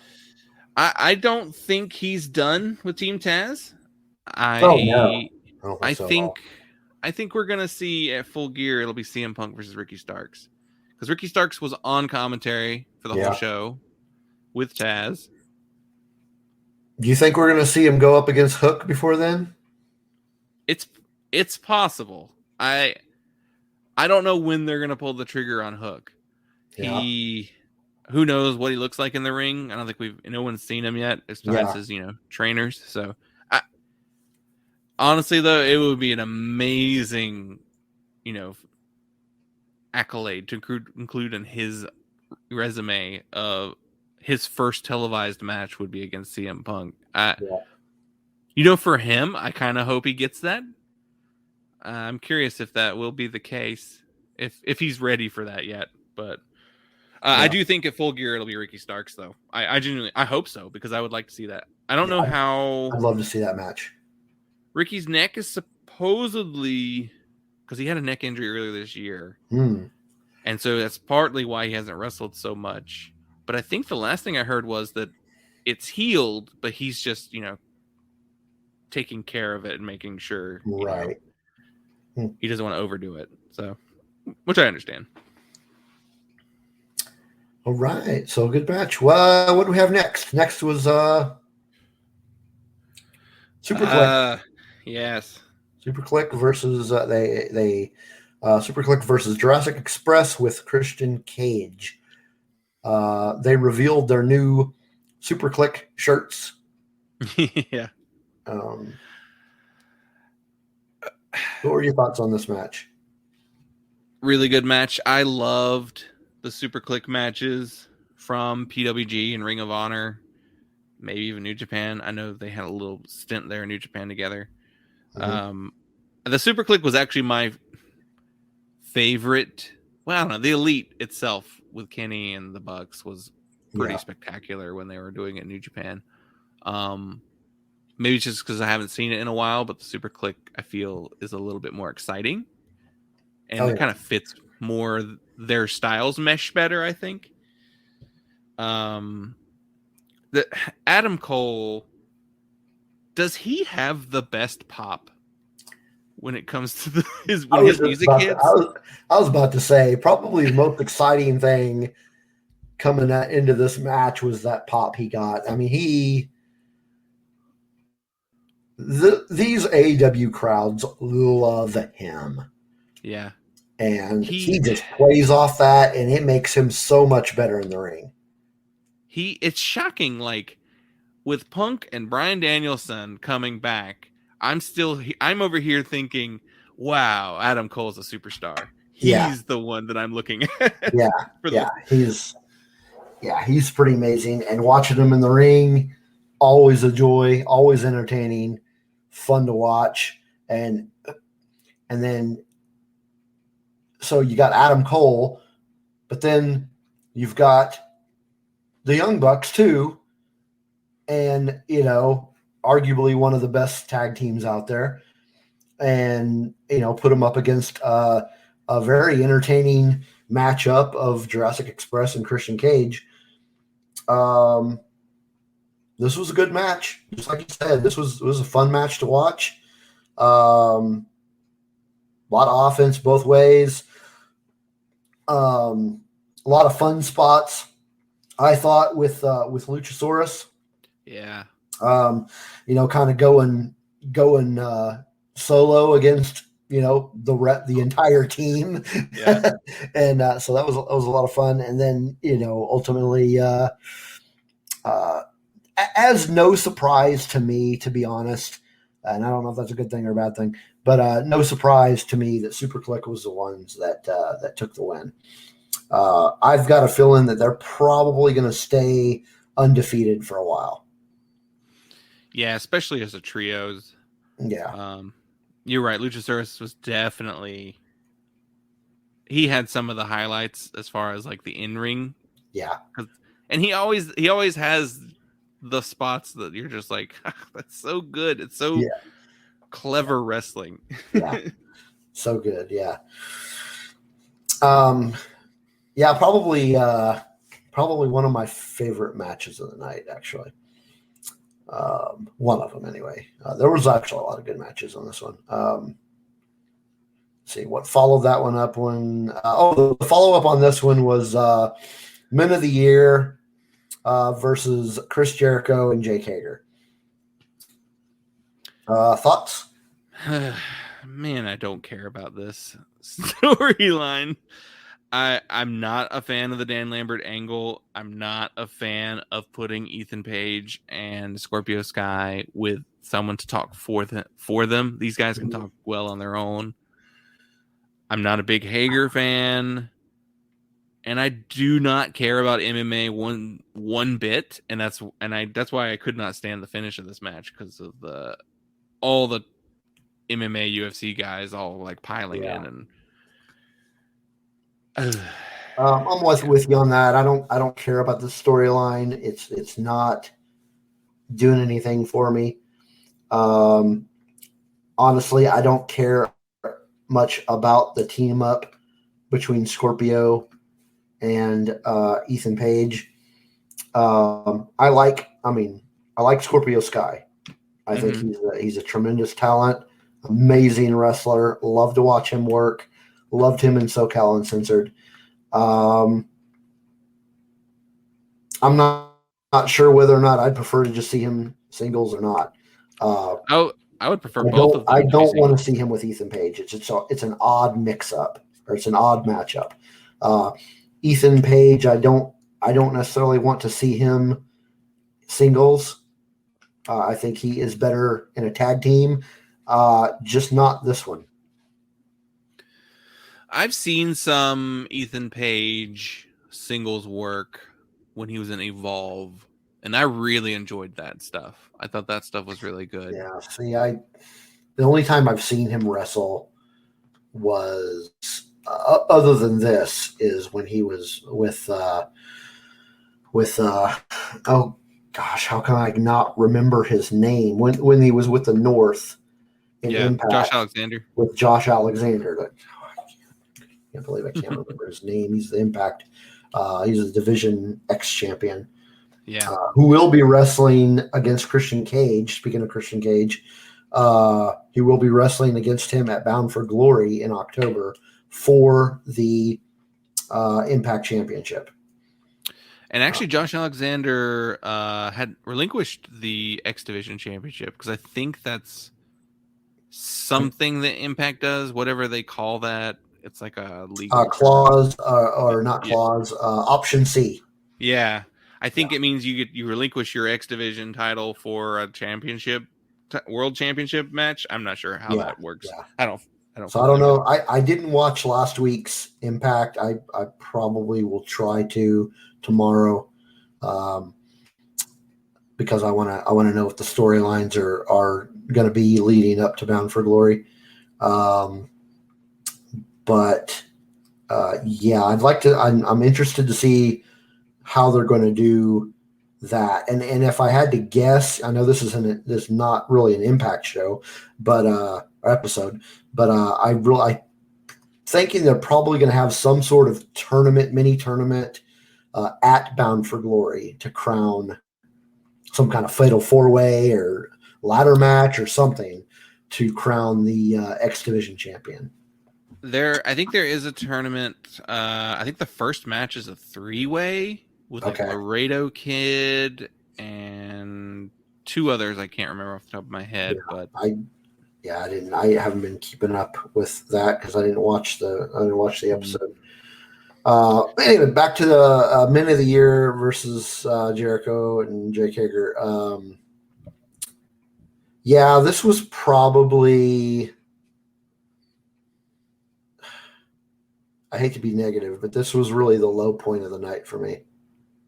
I don't think he's done with Team Taz. I think we're gonna see at Full Gear it'll be CM Punk versus Ricky Starks. Because Ricky Starks was on commentary for the whole show with Taz. Do you think we're going to see him go up against Hook before then? It's possible. I don't know when they're going to pull the trigger on Hook. Yeah. Who knows what he looks like in the ring? I don't think no one's seen him yet, besides his trainers. So, honestly though, it would be an amazing, accolade to include in his resume of his first televised match would be against CM Punk. For him, I kind of hope he gets that. I'm curious if that will be the case, if he's ready for that yet. But I do think at Full Gear it'll be Ricky Starks, though. I genuinely hope so, because I would like to see that. I don't know how. I'd love to see that match. Ricky's neck is supposedly because he had a neck injury earlier this year. And so that's partly why he hasn't wrestled so much. But I think the last thing I heard was that it's healed, but he's just, taking care of it and making sure he doesn't want to overdo it. So, which I understand. All right. So good match. Well, what do we have next? Next was Super Click. Yes. Super Click versus Super Click versus Jurassic Express with Christian Cage. They revealed their new Super Click shirts. Yeah. What were your thoughts on this match? Really good match. I loved the Super Click matches from PWG and Ring of Honor, maybe even New Japan. I know they had a little stint there in New Japan together. The Super Click was actually my favorite. Well, I don't know. The Elite itself with Kenny and the Bucks was pretty spectacular when they were doing it in New Japan. Maybe it's just because I haven't seen it in a while, but the Super Click I feel is a little bit more exciting, and it kind of fits more. Their styles mesh better, I think. The Adam Cole, does he have the best pop when it comes to his music hits? I was about to say probably the most exciting thing coming into this match was that pop he got. I mean, these AEW crowds love him. Yeah. And he just plays off that, and it makes him so much better in the ring. It's shocking, like, with Punk and Bryan Danielson coming back, I'm over here thinking, wow, Adam Cole's a superstar. He's the one that I'm looking at. He's pretty amazing. And watching him in the ring, always a joy, always entertaining, fun to watch. And then, so you got Adam Cole, but then you've got the Young Bucks too. And, arguably one of the best tag teams out there. And, put them up against a very entertaining matchup of Jurassic Express and Christian Cage. This was a good match. Just like you said, it was a fun match to watch. A lot of offense both ways. A lot of fun spots, I thought, with Luchasaurus. Yeah. Kind of going solo against the entire team. Yeah. And so that was a lot of fun. And then ultimately, as no surprise to me, to be honest, and I don't know if that's a good thing or a bad thing, but no surprise to me that Super Click was the ones that took the win. I've got a feeling that they're probably going to stay undefeated for a while. Yeah, especially as a trios. Yeah. You're right. Luchasaurus was definitely, he had some of the highlights as far as like the in-ring. Yeah. And he always has the spots that you're just like, that's so good. It's so clever wrestling. Yeah. So good. Yeah. Yeah, probably one of my favorite matches of the night, actually. One of them, anyway. There was actually a lot of good matches on this one. See what followed that one up when. The follow up on this one was Men of the Year versus Chris Jericho and Jake Hager. Thoughts? Man, I don't care about this storyline. I'm not a fan of the Dan Lambert angle. I'm not a fan of putting Ethan Page and Scorpio Sky with someone to talk for them. These guys can talk well on their own. I'm not a big Hager fan, and I do not care about MMA one bit. And that's why I could not stand the finish of this match, because of all the MMA UFC guys all like piling in and. I'm with you on that. I don't care about the storyline. It's not doing anything for me. Honestly, I don't care much about the team up between Scorpio and Ethan Page. I like Scorpio Sky. I think he's a tremendous talent, amazing wrestler. Love to watch him work. Loved him in SoCal Uncensored. I'm not sure whether or not I'd prefer to just see him singles or not. I would prefer both of them. I don't want to see him with Ethan Page. It's an odd mix-up, or it's an odd matchup. Ethan Page, I don't necessarily want to see him singles. I think he is better in a tag team, just not this one. I've seen some Ethan Page singles work when he was in Evolve, and I really enjoyed that stuff. I thought that stuff was really good. Yeah, see, the only time I've seen him wrestle was, other than this, is when he was with oh gosh, how can I not remember his name? When he was with the North in Impact, Josh Alexander. With Josh Alexander. I can't believe I can't remember his name. He's the Impact. He's a Division X champion. Yeah. Who will be wrestling against Christian Cage. Speaking of Christian Cage, he will be wrestling against him at Bound for Glory in October for the Impact Championship. And actually, Josh Alexander had relinquished the X Division Championship, because I think that's something that Impact does, whatever they call that. It's like a legal clause, or not clause, option C. Yeah. I think it means you relinquish your X Division title for a championship, world championship match. I'm not sure how that works. Yeah. I don't know. I didn't watch last week's Impact. I probably will try to tomorrow, because I want to know if the storylines are going to be leading up to Bound for Glory. But I'd like to. I'm interested to see how they're going to do that. And if I had to guess, I know this is not really an Impact show, but episode. But I'm thinking they're probably going to have some sort of mini tournament at Bound for Glory to crown some kind of fatal 4-way or ladder match or something to crown the X Division champion. I think there is a tournament. I think the first match is a 3-way with like Laredo Kid and two others I can't remember off the top of my head, but I haven't been keeping up with that because I didn't watch the episode. Anyway, back to the Men of the Year versus Jericho and Jake Hager. This was probably, I hate to be negative, but this was really the low point of the night for me.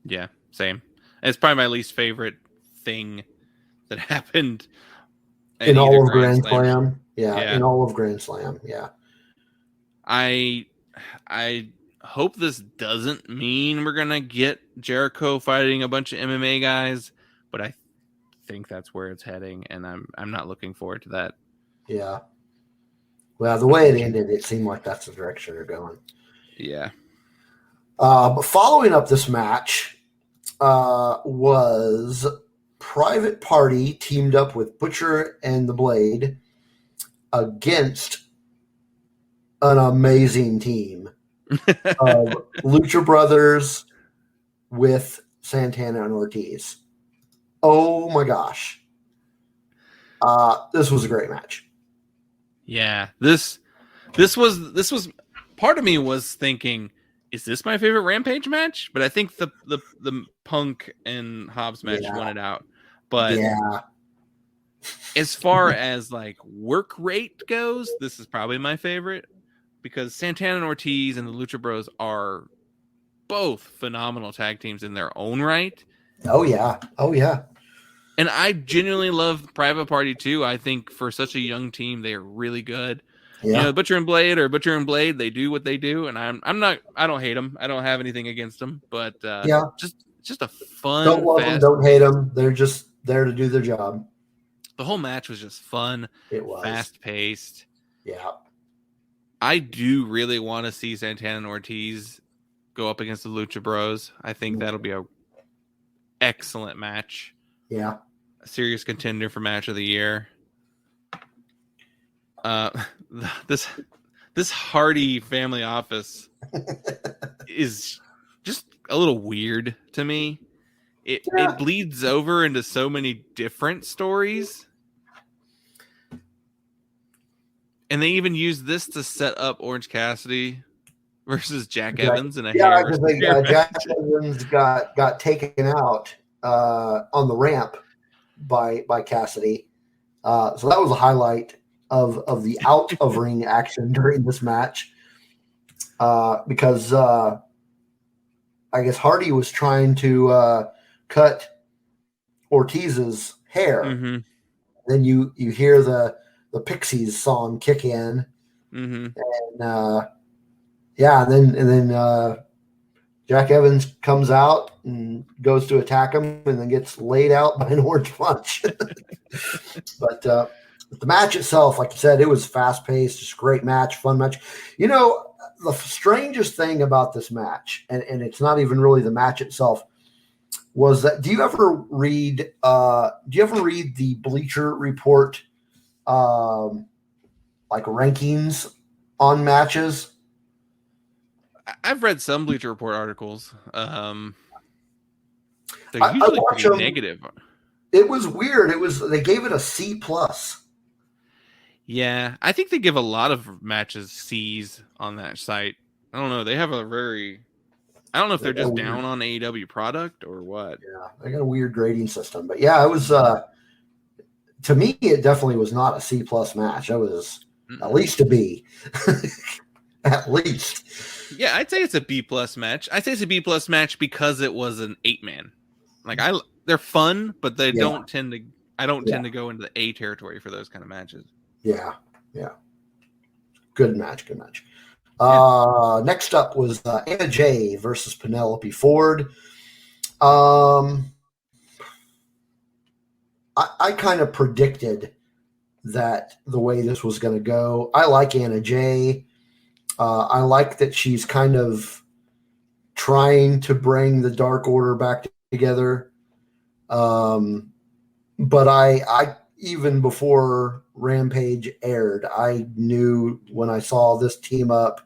Yeah, same. It's probably my least favorite thing that happened in all of Grand Slam. Yeah, in all of Grand Slam. Yeah. I hope this doesn't mean we're gonna get Jericho fighting a bunch of MMA guys, but I think that's where it's heading, and I'm not looking forward to that. Yeah. Well, the way it ended, it seemed like that's the direction they're going. Yeah. But following up this match was Private Party teamed up with Butcher and the Blade against an amazing team of Lucha Brothers with Santana and Ortiz. Oh my gosh. This was a great match. Yeah. This was part of me was thinking, is this my favorite Rampage match? But I think the Punk and Hobbs match won it out. But as far as like work rate goes, this is probably my favorite because Santana and Ortiz and the Lucha Bros are both phenomenal tag teams in their own right. Oh yeah. And I genuinely love Private Party too. I think for such a young team, they are really good. Yeah. You know, Butcher and Blade, they do what they do, and I don't hate them. I don't have anything against them, but just a fun. Don't love them, don't hate them. They're just there to do their job. The whole match was just fun. It was fast paced. Yeah, I do really want to see Santana and Ortiz go up against the Lucha Bros. I think that'll be a excellent match. Yeah, a serious contender for match of the year. This Hardy family office is just a little weird to me. It bleeds over into so many different stories. And they even use this to set up Orange Cassidy versus Jack Evans in a hair versus hair Jack Evans got taken out on the ramp by Cassidy. So that was a highlight of the out of ring action during this match. Because I guess Hardy was trying to cut Ortiz's hair. Mm-hmm. Then you hear the Pixies song kick in. Mm-hmm. And then Jack Evans comes out and goes to attack him and then gets laid out by an orange punch. But the match itself, like you said, it was fast-paced, just a great match, fun match. You know, the strangest thing about this match, and it's not even really the match itself, was that do you ever read the Bleacher Report like rankings on matches? I've read some Bleacher Report articles. They're usually pretty negative. It was weird. They gave it a C+. Yeah, I think they give a lot of matches C's on that site. I don't know. They have I don't know if they're just down on AEW product or what. Yeah, they got a weird grading system. But yeah, it was to me, it definitely was not a C+ match. It was at least a B. At least. Yeah, I'd say it's a B+ match. I'd say it's a B+ match because it was an 8-man. Like they're fun, but they don't tend to. I don't tend to go into the A territory for those kind of matches. Yeah. Good match. Next up was Anna Jay versus Penelope Ford. I kind of predicted that the way this was going to go. I like Anna Jay. I like that she's kind of trying to bring the Dark Order back together. But I even before Rampage aired, I knew when I saw this team up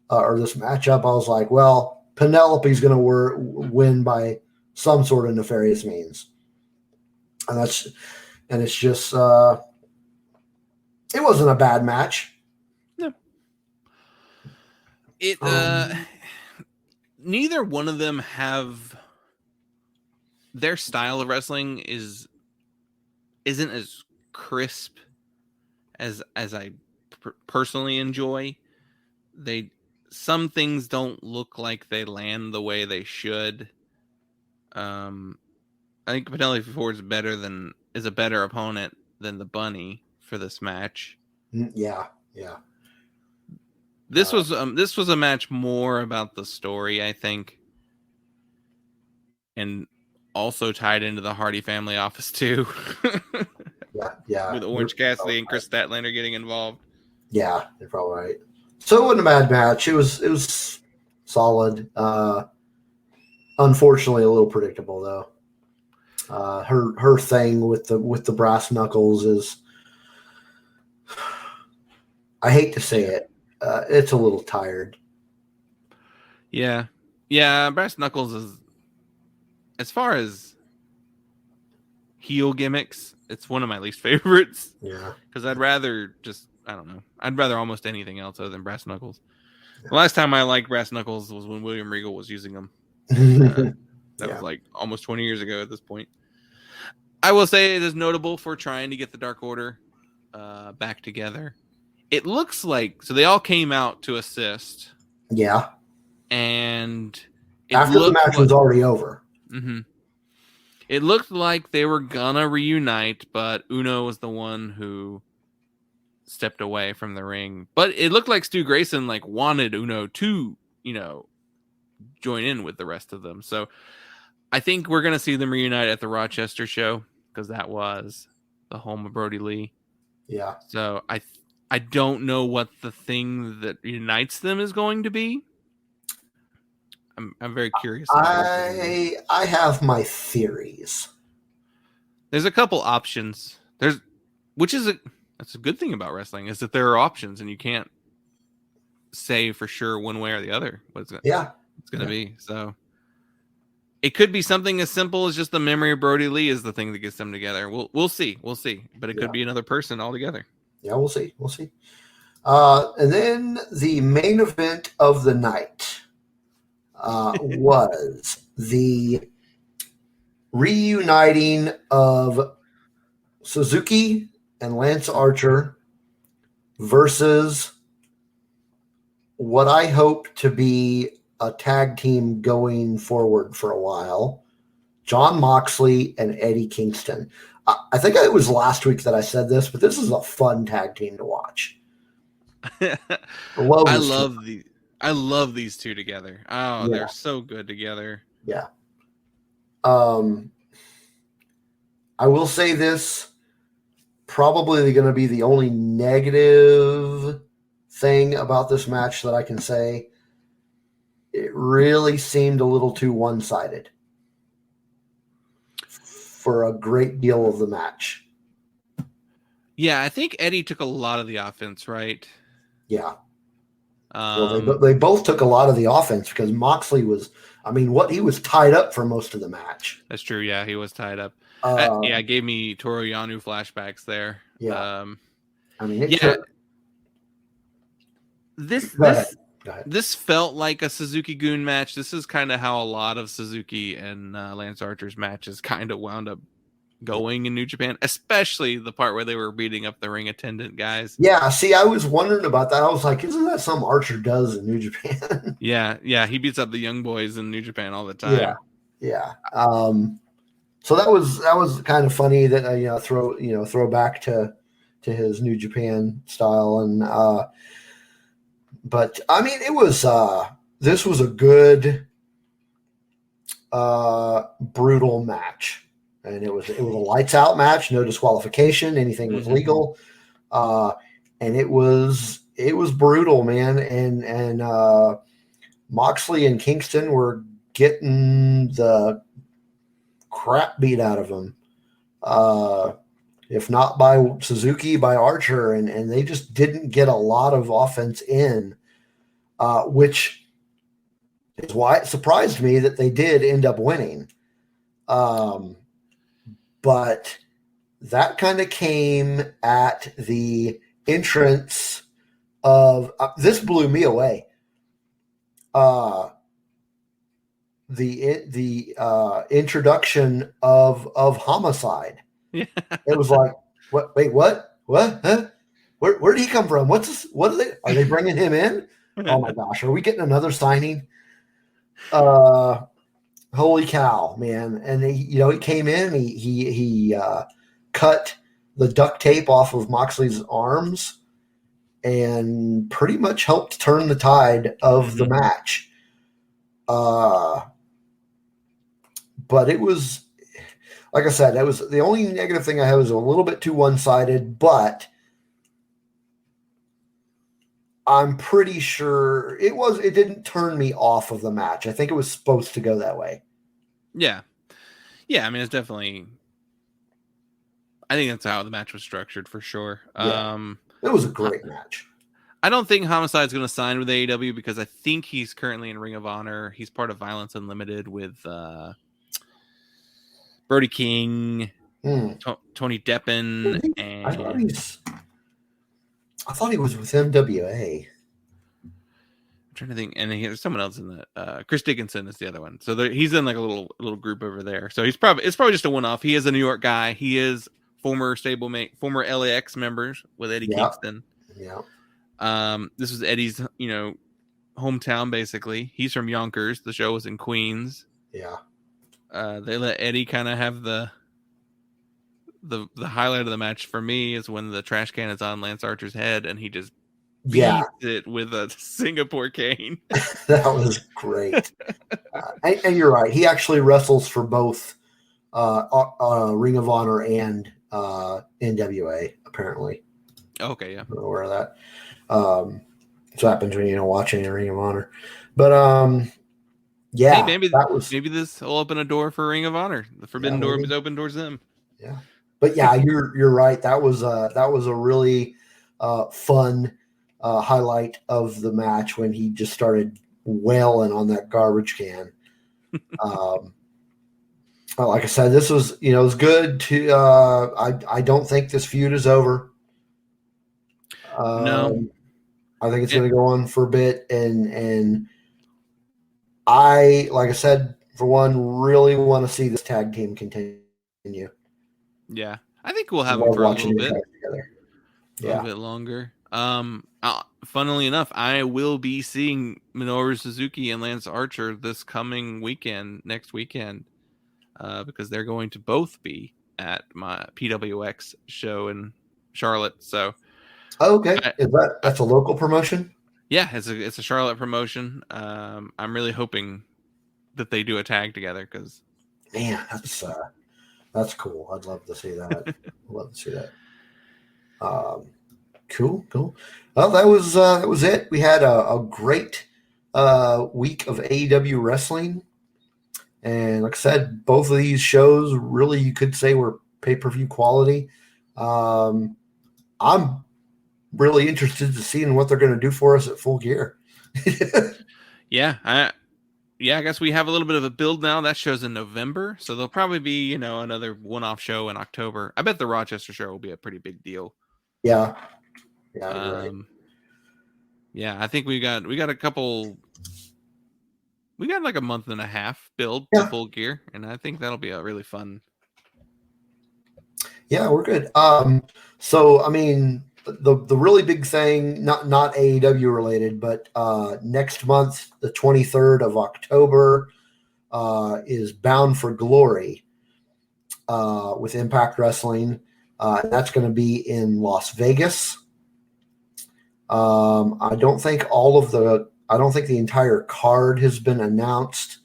or this matchup, I was like, well, Penelope's going to win by some sort of nefarious means. and it's just it wasn't a bad match. No. Neither one of them have their style of wrestling isn't as crisp as I personally enjoy. Some things don't look like they land the way they should. I think Penelope Ford is a better opponent than the Bunny for this match. Yeah. This was a match more about the story, I think, and also tied into the Hardy family office too. Yeah. With Orange Cassidy and Chris Statlander getting involved. Yeah, you're probably right. So it wasn't a bad match. It was solid. Unfortunately, a little predictable though. Her thing with the brass knuckles is, I hate to say it, it's a little tired. Yeah, brass knuckles is, as far as heel gimmicks, it's one of my least favorites. Yeah, because I'd rather almost anything else other than brass knuckles. Yeah. The last time I liked brass knuckles was when William Regal was using them. That was like almost 20 years ago at this point. I will say it is notable for trying to get the Dark Order back together. It looks like, so they all came out to assist. Yeah. And after the match was already over. Mm-hmm. It looked like they were gonna reunite, but Uno was the one who stepped away from the ring. But it looked like Stu Grayson wanted Uno to, join in with the rest of them. So I think we're gonna see them reunite at the Rochester show, because that was the home of Brody Lee. Yeah. So I don't know what the thing that unites them is going to be. I'm very curious. I have my theories. There's a couple options. That's a good thing about wrestling, is that there are options and you can't say for sure one way or the other what it's going to be. So it could be something as simple as just the memory of Brody Lee is the thing that gets them together. We'll see. But it could be another person altogether. Yeah, we'll see. And then the main event of the night was the reuniting of Suzuki and Lance Archer versus what I hope to be a tag team going forward for a while, Jon Moxley and Eddie Kingston. I think it was last week that I said this, but this is a fun tag team to watch. I love these two together. Oh, yeah. They're so good together. Yeah. I will say this, probably going to be the only negative thing about this match that I can say. It really seemed a little too one-sided for a great deal of the match. Yeah, I think Eddie took a lot of the offense, right? Yeah. Well, they both took a lot of the offense, because Moxley was tied up for most of the match. That's true. Yeah, he was tied up. It gave me Toru Yano flashbacks there. Yeah. This felt like a Suzuki Goon match. This is kind of how a lot of Suzuki and Lance Archer's matches kind of wound up going in New Japan, especially the part where they were beating up the ring attendant guys. Yeah, see, I was wondering about that. I was like, isn't that something Archer does in New Japan? Yeah, he beats up the young boys in New Japan all the time. Yeah. So that was kind of funny that throw back to his New Japan style, and but I mean, it was this was a good brutal match. And it was a lights out match, no disqualification, anything was legal, and it was brutal, man. And Moxley and Kingston were getting the crap beat out of them, if not by Suzuki, by Archer, and they just didn't get a lot of offense in, which is why it surprised me that they did end up winning. but that kind of came at the entrance of this blew me away. The introduction of Homicide. Yeah. It was like, what? Wait, what? What? Huh? Where did he come from? What's this? What are they bringing him in? Oh my gosh, are we getting another signing? Holy cow, man! And he came in. He cut the duct tape off of Moxley's arms and pretty much helped turn the tide of the match. But it was, like I said, that was the only negative thing I had, was a little bit too one-sided, but I'm pretty sure it didn't turn me off of the match. I think it was supposed to go that way. Yeah. Yeah, I mean, it's definitely, I think that's how the match was structured for sure. Yeah. It was a great match. I don't think Homicide's going to sign with AEW because I think he's currently in Ring of Honor. He's part of Violence Unlimited with Brody King, Tony Deppen, and I thought he was with MWA. I'm trying to think, and there's someone else in that. Chris Dickinson is the other one. So he's in like a little group over there. So it's probably just a one-off. He is a New York guy. He is former stablemate, former LAX members with Eddie Kingston. Yeah. This was Eddie's, hometown basically. He's from Yonkers. The show was in Queens. Yeah. They let Eddie kind of have the highlight of the match for me is when the trash can is on Lance Archer's head and he just beats it with a Singapore cane. That was great. And you're right. He actually wrestles for both Ring of Honor and NWA, apparently. Okay, yeah. I'm not aware of that. That's what happens when you don't watch any Ring of Honor. But yeah, hey, maybe this will open a door for Ring of Honor. The forbidden door was open towards them. Yeah, but yeah, you're right. That was a really fun highlight of the match when he just started wailing on that garbage can. Like I said, this was it was good to. I don't think this feud is over. No, I think it's going to go on for a bit, and I, like I said, for one, really want to see this tag team continue. Yeah, I think we'll have them for a little bit. A little bit longer. Funnily enough, I will be seeing Minoru Suzuki and Lance Archer this coming weekend, next weekend, because they're going to both be at my PWX show in Charlotte. So, okay, that's a local promotion? Yeah, it's a Charlotte promotion. I'm really hoping that they do a tag together because, man, that's cool. I'd love to see that. Cool. Well, that was it. We had a great week of AEW wrestling, and like I said, both of these shows really, you could say, were pay-per-view quality. I'm really interested to see what they're going to do for us at Full Gear. I guess we have a little bit of a build now. That show's in November, so there'll probably be another one-off show in October. I bet the Rochester show will be a pretty big deal. Yeah, right. Yeah, I think we got a couple. We got like a month and a half build to Full Gear, and I think that'll be a really fun. Yeah, we're good. So I mean, the really big thing, not AEW related, but next month, the 23rd of October, is Bound for Glory with Impact Wrestling. That's going to be in Las Vegas. I don't think the entire card has been announced.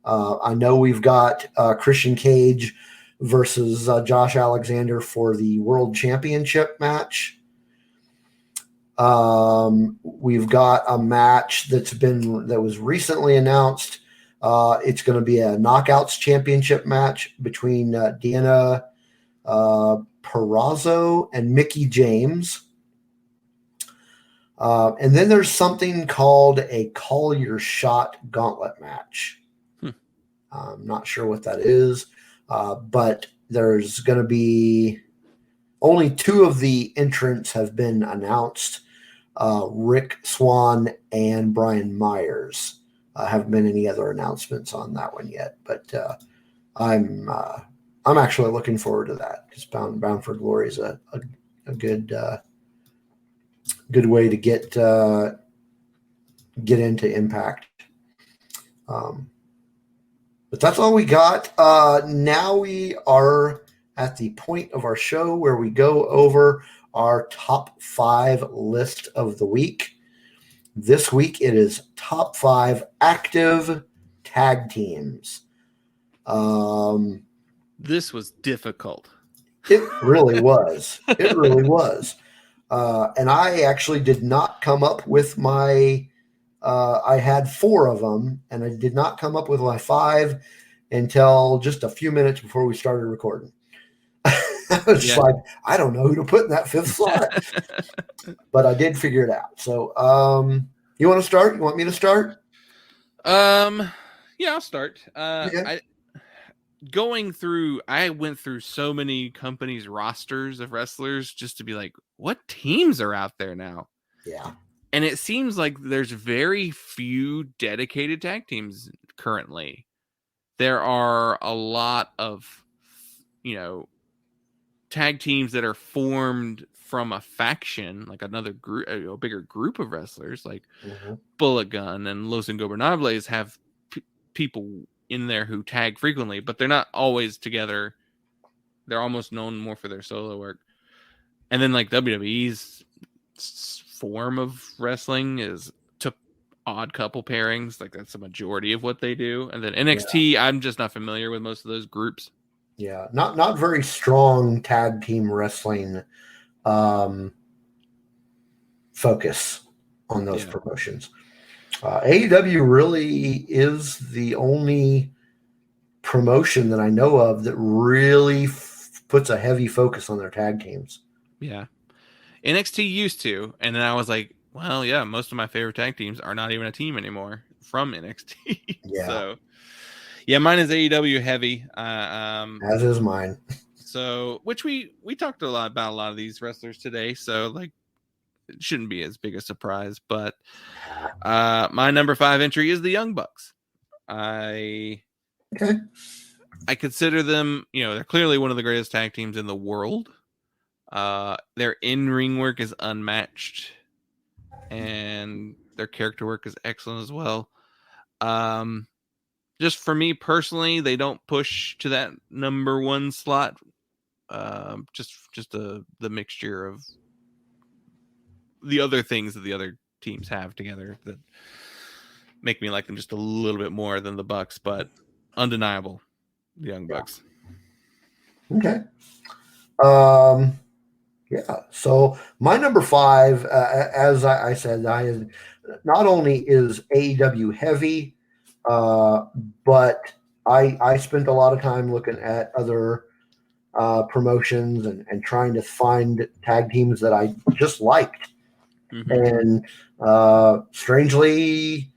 I know we've got Christian Cage versus Josh Alexander for the World Championship match. We've got a match that was recently announced. It's going to be a Knockouts Championship match between Deanna Purrazzo and Mickie James. And then there's something called a Call Your Shot Gauntlet match. I'm not sure what that is, but there's going to be only 2 of the entrants have been announced. Rick Swan and Brian Myers. Haven't been any other announcements on that one yet, but I'm actually looking forward to that because Bound for Glory is a good way to get into Impact. But that's all we got. Now we are at the point of our show where we go over our top 5 list of the week. This week it is top 5 active tag teams. This was difficult. It really was. It really was. And I actually did not come up with my I had 4 of them, and I did not come up with my 5 until just a few minutes before we started recording. I was just like, I don't know who to put in that 5th slot. But I did figure it out. So you want to start? You want me to start? Yeah, I'll start. Okay. I went through so many companies' rosters of wrestlers just to be like, what teams are out there now? Yeah. And it seems like there's very few dedicated tag teams currently. There are a lot of, tag teams that are formed from a faction, like another group, a bigger group of wrestlers, like Bullet Gun and Los Ingobernables have people in there who tag frequently, but they're not always together. They're almost known more for their solo work. And then like WWE's form of wrestling is to odd couple pairings. Like that's the majority of what they do. And then NXT, I'm just not familiar with most of those groups. Yeah. Not very strong tag team wrestling focus on those promotions. AEW really is the only promotion that I know of that really puts a heavy focus on their tag teams. Yeah. NXT used to, and then I was like, well, yeah, most of my favorite tag teams are not even a team anymore from NXT. Yeah. So, yeah, mine is AEW heavy. As is mine. So, which we talked about a lot of these wrestlers today. So, like, it shouldn't be as big a surprise. But my number 5 entry is the Young Bucks. I consider them, they're clearly one of the greatest tag teams in the world. Their in-ring work is unmatched, and their character work is excellent as well. Just for me personally, they don't push to that number 1 slot. Just the mixture of the other things that the other teams have together that make me like them just a little bit more than the Bucks, but undeniable, the Young Bucks. Okay. Yeah. So my number 5, as I said, not only is AEW heavy, but I spent a lot of time looking at other promotions and trying to find tag teams that I just liked. And strangely,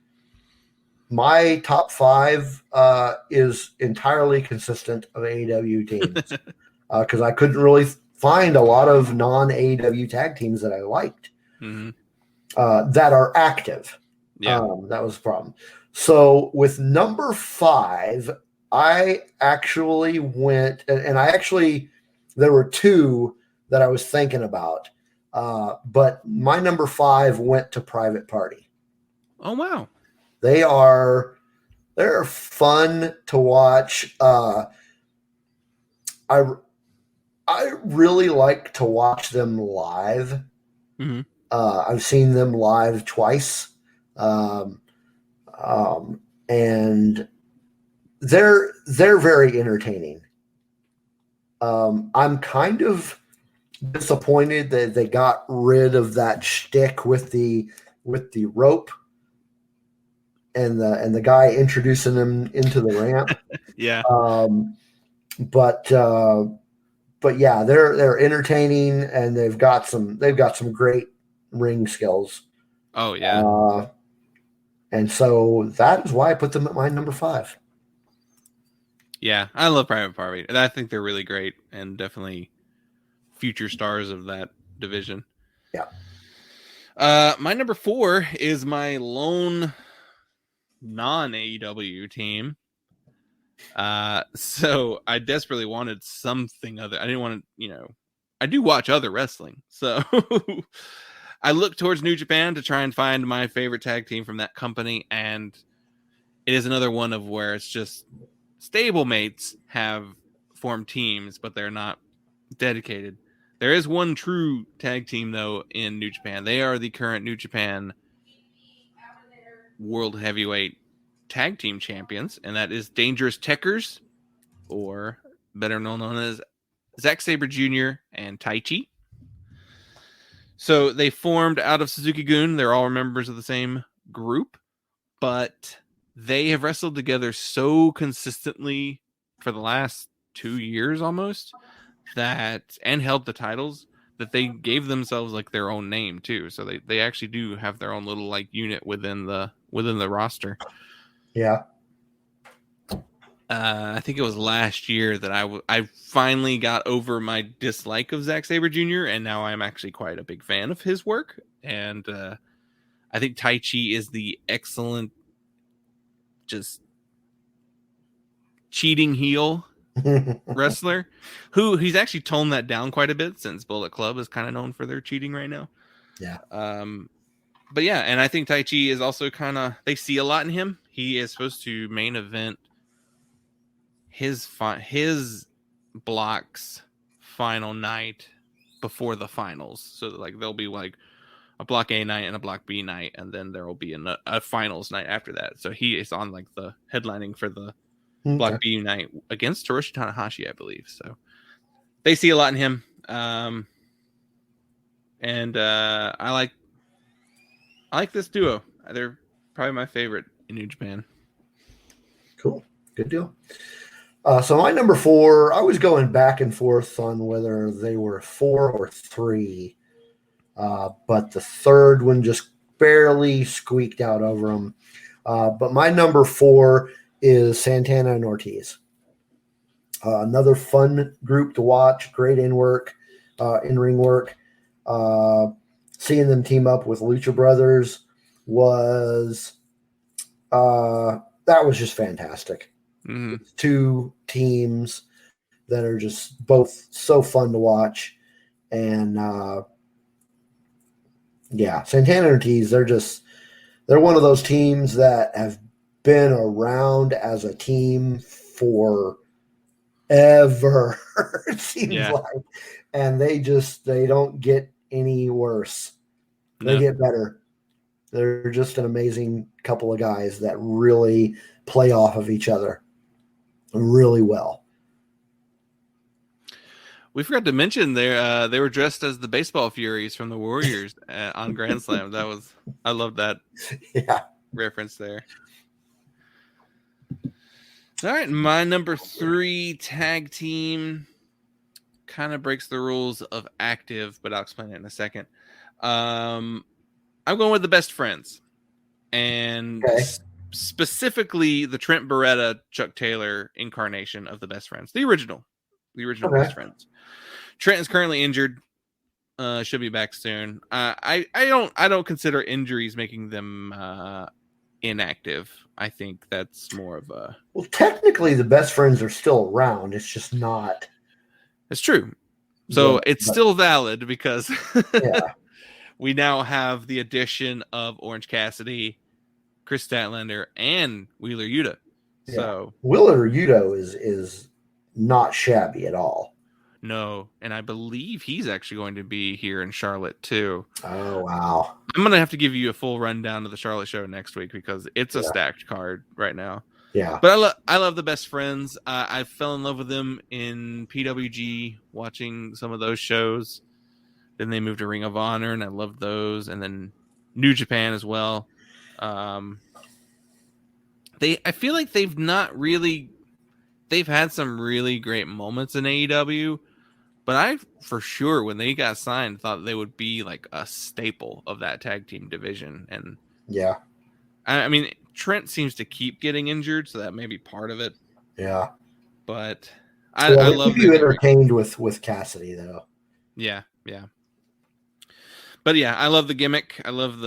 my top 5 is entirely consistent of AEW teams because I couldn't really find a lot of non-AEW tag teams that I liked that are active. Yeah. That was the problem. So with number 5, I actually went, and there were 2 that I was thinking about, but my number 5 went to Private Party. Oh, wow. They're fun to watch. I really like to watch them live. I've seen them live twice. And they're very entertaining. I'm kind of disappointed that they got rid of that shtick with the rope and the guy introducing them into the ramp. Yeah. But yeah, they're entertaining and they've got some great ring skills. Oh yeah. And so that is why I put them at my number 5. Yeah, I love Private Party. And I think they're really great and definitely future stars of that division. Yeah. My number 4 is my lone non-AEW team. So I desperately wanted something other. I didn't want to, I do watch other wrestling. So I looked towards New Japan to try and find my favorite tag team from that company. And it is another one of where it's just stablemates have formed teams, but they're not dedicated. There is one true tag team, though, in New Japan. They are the current New Japan World Heavyweight Tag Team Champions, and that is Dangerous Tekkers, or better known as Zack Sabre Jr. and Taichi. So they formed out of Suzuki-gun. They're all members of the same group, but they have wrestled together so consistently for the last 2 years almost and held the titles that they gave themselves like their own name too. So they actually do have their own little like unit within the roster. Yeah. I think it was last year that I finally got over my dislike of Zack Sabre Jr. and now I'm actually quite a big fan of his work. And I think Taichi is the excellent, just cheating heel wrestler who he's actually toned that down quite a bit since Bullet Club is kind of known for their cheating right now. Yeah. But yeah, and I think Taichi is also they see a lot in him. He is supposed to main event his block's final night before the finals. So like there'll be like a block A night and a block B night, and then there will be a finals night after that. So he is on like the headlining for the block B night against Hiroshi Tanahashi, I believe. So they see a lot in him. And I like this duo. They're probably my favorite in New Japan. Cool. Good deal. So my number 4, I was going back and forth on whether they were 4 or 3. But the third one just barely squeaked out over them. But my number 4 is Santana and Ortiz. Another fun group to watch. Great in-ring work. Seeing them team up with Lucha Brothers was just fantastic. Mm-hmm. 2 teams that are just both so fun to watch. And Santana and Ortiz, they're one of those teams that have been around as a team for ever, it seems like. And they don't get any worse. They get better. They're just an amazing couple of guys that really play off of each other really well. We forgot to mention they were dressed as the baseball Furies from the Warriors on Grand Slam. I love that reference there. All right, my number 3 tag team kind of breaks the rules of active, but I'll explain it in a second. I'm going with the Best Friends, and specifically the Trent Beretta, Chuck Taylor incarnation of the Best Friends, the original Best Friends. Trent is currently injured. Should be back soon. I don't consider injuries making them inactive. I think that's more of a. Well, technically, the Best Friends are still around. It's just not. It's true. So it's still valid because we now have the addition of Orange Cassidy, Chris Statlander, and Wheeler Yuta. Yeah. So Wheeler Yuta is not shabby at all. No, and I believe he's actually going to be here in Charlotte too. Oh, wow. I'm going to have to give you a full rundown of the Charlotte show next week because it's a stacked card right now. Yeah. But I love the Best Friends. I fell in love with them in PWG, watching some of those shows. Then they moved to Ring of Honor, and I loved those. And then New Japan as well. I feel like they've had some really great moments in AEW, but I, for sure, when they got signed, thought they would be like a staple of that tag team division. And yeah, I mean, Trent seems to keep getting injured, so that may be part of it. Yeah. But I love you their entertained with Cassidy though. Yeah. But yeah, I love the gimmick. I love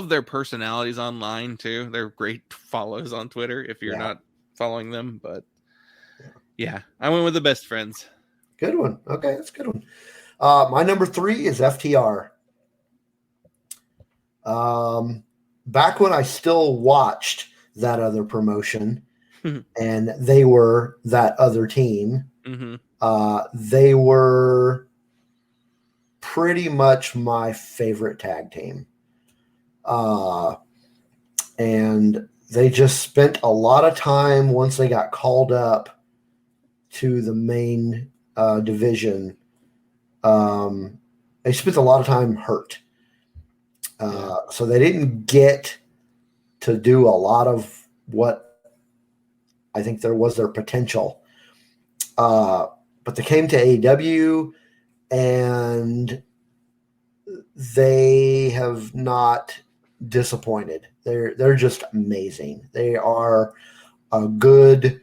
their personalities online too. They're great follows on Twitter if you're not following them. But yeah, I went with the best friends. Good one. Okay, that's a good one. My number 3 is FTR. Back when I still watched that other promotion and they were that other team, they were pretty much my favorite tag team. And they just spent a lot of time once they got called up to the main division. They spent a lot of time hurt. So they didn't get to do a lot of what I think there was their potential. But they came to AEW and they have not disappointed. They're just amazing. They are a good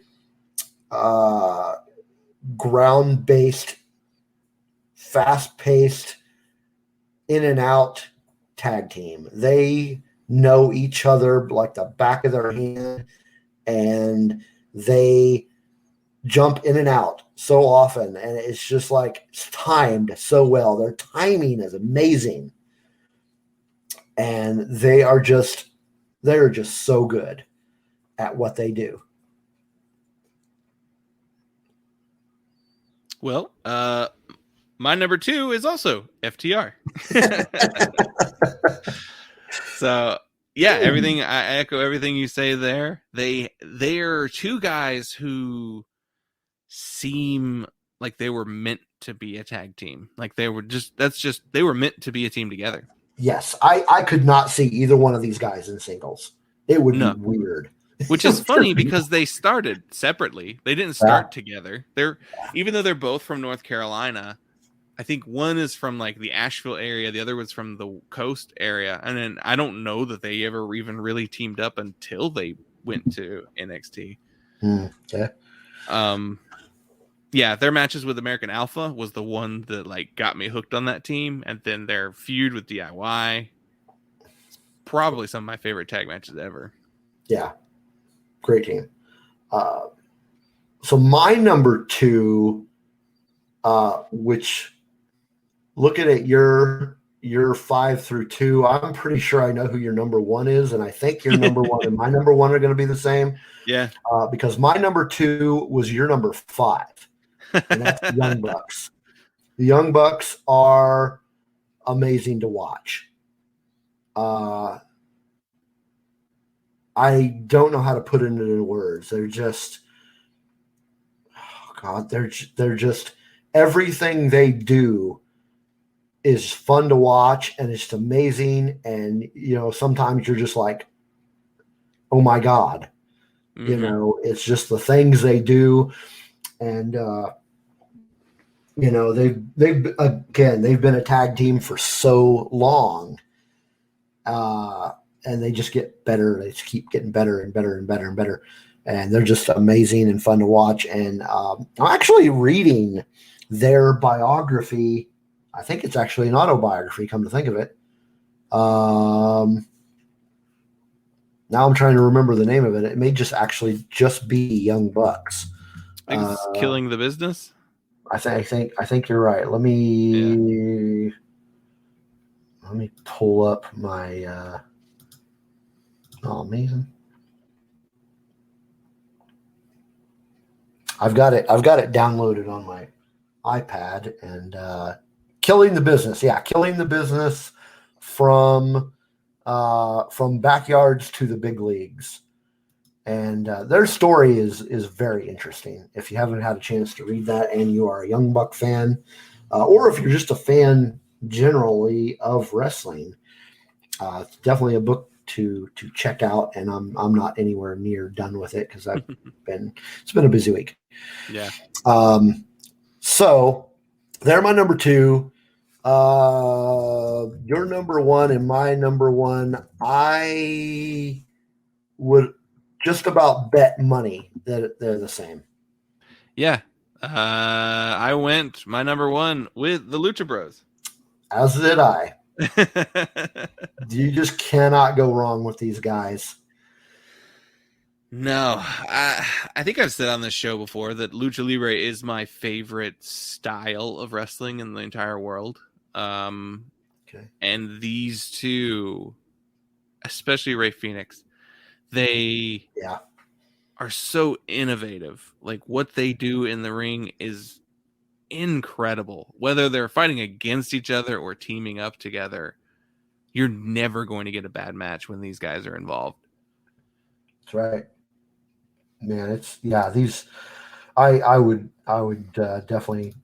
ground-based, fast-paced, in and out tag team. They know each other like the back of their hand, and they jump in and out so often, and it's just like it's timed so well. Their timing is amazing, and they're just so good at what they do. Well, my number 2 is also FTR. So yeah, I echo everything you say there. They're two guys who seem like they were meant to be a tag team. Like they were they were meant to be a team together. Yes, I could not see either one of these guys in singles. It would be weird. Which is funny because they started separately. They didn't start together. Even though they're both from North Carolina, I think one is from like the Asheville area, the other was from the coast area. And then I don't know that they ever even really teamed up until they went to NXT. Okay. Yeah, their matches with American Alpha was the one that like got me hooked on that team, and then their feud with DIY. It's probably some of my favorite tag matches ever. Yeah. Great team. So my number 2, which looking at your 5 through 2, I'm pretty sure I know who your number 1 is, and I think your number 1 and my number 1 are going to be the same. Yeah. Because my number 2 was your number 5, and that's the Young Bucks. The Young Bucks are amazing to watch. I don't know how to put it into words. They're just, they're just everything they do is fun to watch, and it's amazing. And sometimes you're just like, oh my God, it's just the things they do, and they've been a tag team for so long. And they just get better. They just keep getting better and better and better and better. And they're just amazing and fun to watch. And I'm actually reading their biography. I think it's actually an autobiography, come to think of it. Now I'm trying to remember the name of it. It may just be Young Bucks. I think it's Killing the Business. I think you're right. Let me pull up my amazing. I've got it downloaded on my iPad, and Killing the Business. Yeah, Killing the Business from backyards to the big leagues. And their story is very interesting. If you haven't had a chance to read that and you are a Young Buck fan, or if you're just a fan generally of wrestling, it's definitely a book to check out. And I'm not anywhere near done with it because it's been a busy week. Yeah. So they're my number 2. Your number 1 and my number 1. I would just about bet money that they're the same. Yeah. I went my number one with the Lucha Bros. As did I. You just cannot go wrong with these guys. No, I think I've said on this show before that Lucha Libre is my favorite style of wrestling in the entire world. Okay. And these two, especially Ray Phoenix, they are so innovative. Like what they do in the ring is incredible. Whether they're fighting against each other or teaming up together, you're never going to get a bad match when these guys are involved. That's right. Man, these I would definitely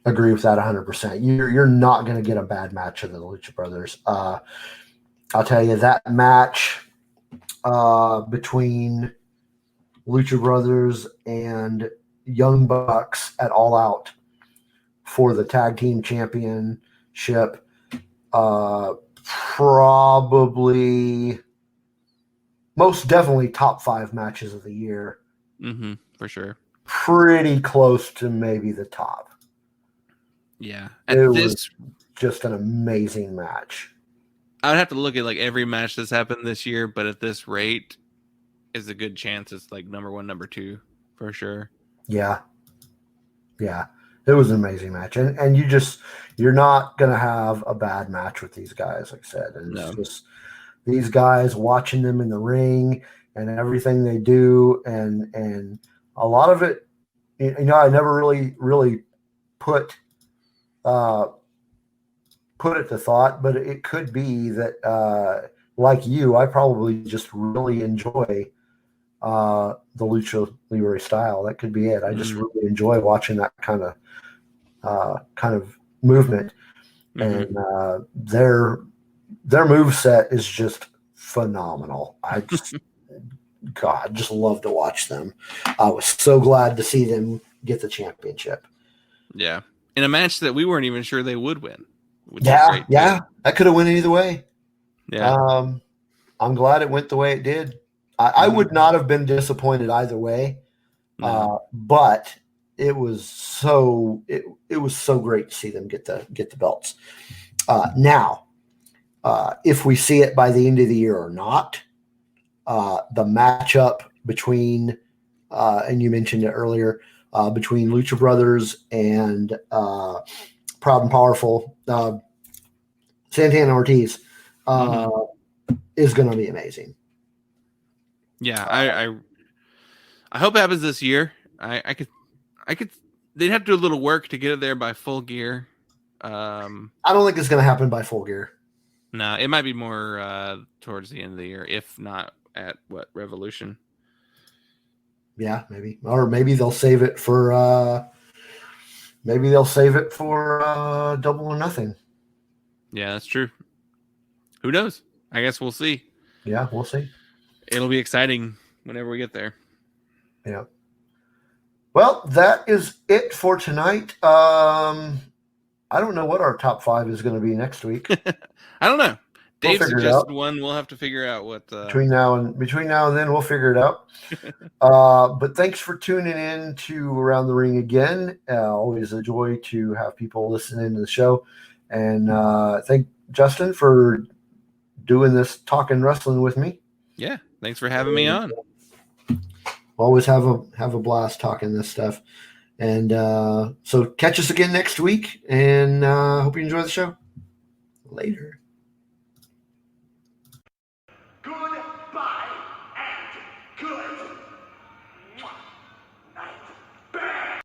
agree with that 100%. You're not going to get a bad match of the Lucha Brothers. I'll tell you that match between Lucha Brothers and Young Bucks at All Out for the tag team championship, probably most definitely top 5 matches of the year. Mm-hmm, for sure. Pretty close to maybe the top. Yeah. Was just an amazing match. I would have to look at like every match that's happened this year, but at this rate, is a good chance it's like number 1, number 2 for sure. Yeah. It was an amazing match, and you're not gonna have a bad match with these guys, like I said. And it's just these guys, watching them in the ring and everything they do, and a lot of it, I never really put it to thought, but it could be that like you, I probably just really enjoy the Lucha Libre style. That could be it. I just really enjoy watching that kind of movement, and their moveset is just phenomenal. I just love to watch them. I was so glad to see them get the championship. Yeah, in a match that we weren't even sure they would win. That could have went either way. Yeah, I'm glad it went the way it did. I would not have been disappointed either way, but it was so great to see them get the belts. Now, if we see it by the end of the year or not, the matchup between and you mentioned it earlier, between Lucha Brothers and Proud and Powerful, Santana Ortiz, is going to be amazing. Yeah, I hope it happens this year. I could. They'd have to do a little work to get it there by Full Gear. I don't think it's going to happen by Full Gear. No, it might be more towards the end of the year, if not at Revolution. Yeah, maybe, or maybe they'll save it for Double or Nothing. Yeah, that's true. Who knows? I guess we'll see. Yeah, we'll see. It'll be exciting whenever we get there. Yeah. Well, that is it for tonight. I don't know what our top 5 is going to be next week. I don't know. Dave suggested one. We'll have to figure out what between now and then we'll figure it out. But thanks for tuning in to Around the Ring again. Always a joy to have people listening to the show, and thank Justin for doing this talking wrestling with me. Yeah, thanks for having me on. Always have a blast talking this stuff. And so catch us again next week, and hope you enjoy the show. Later. Goodbye and good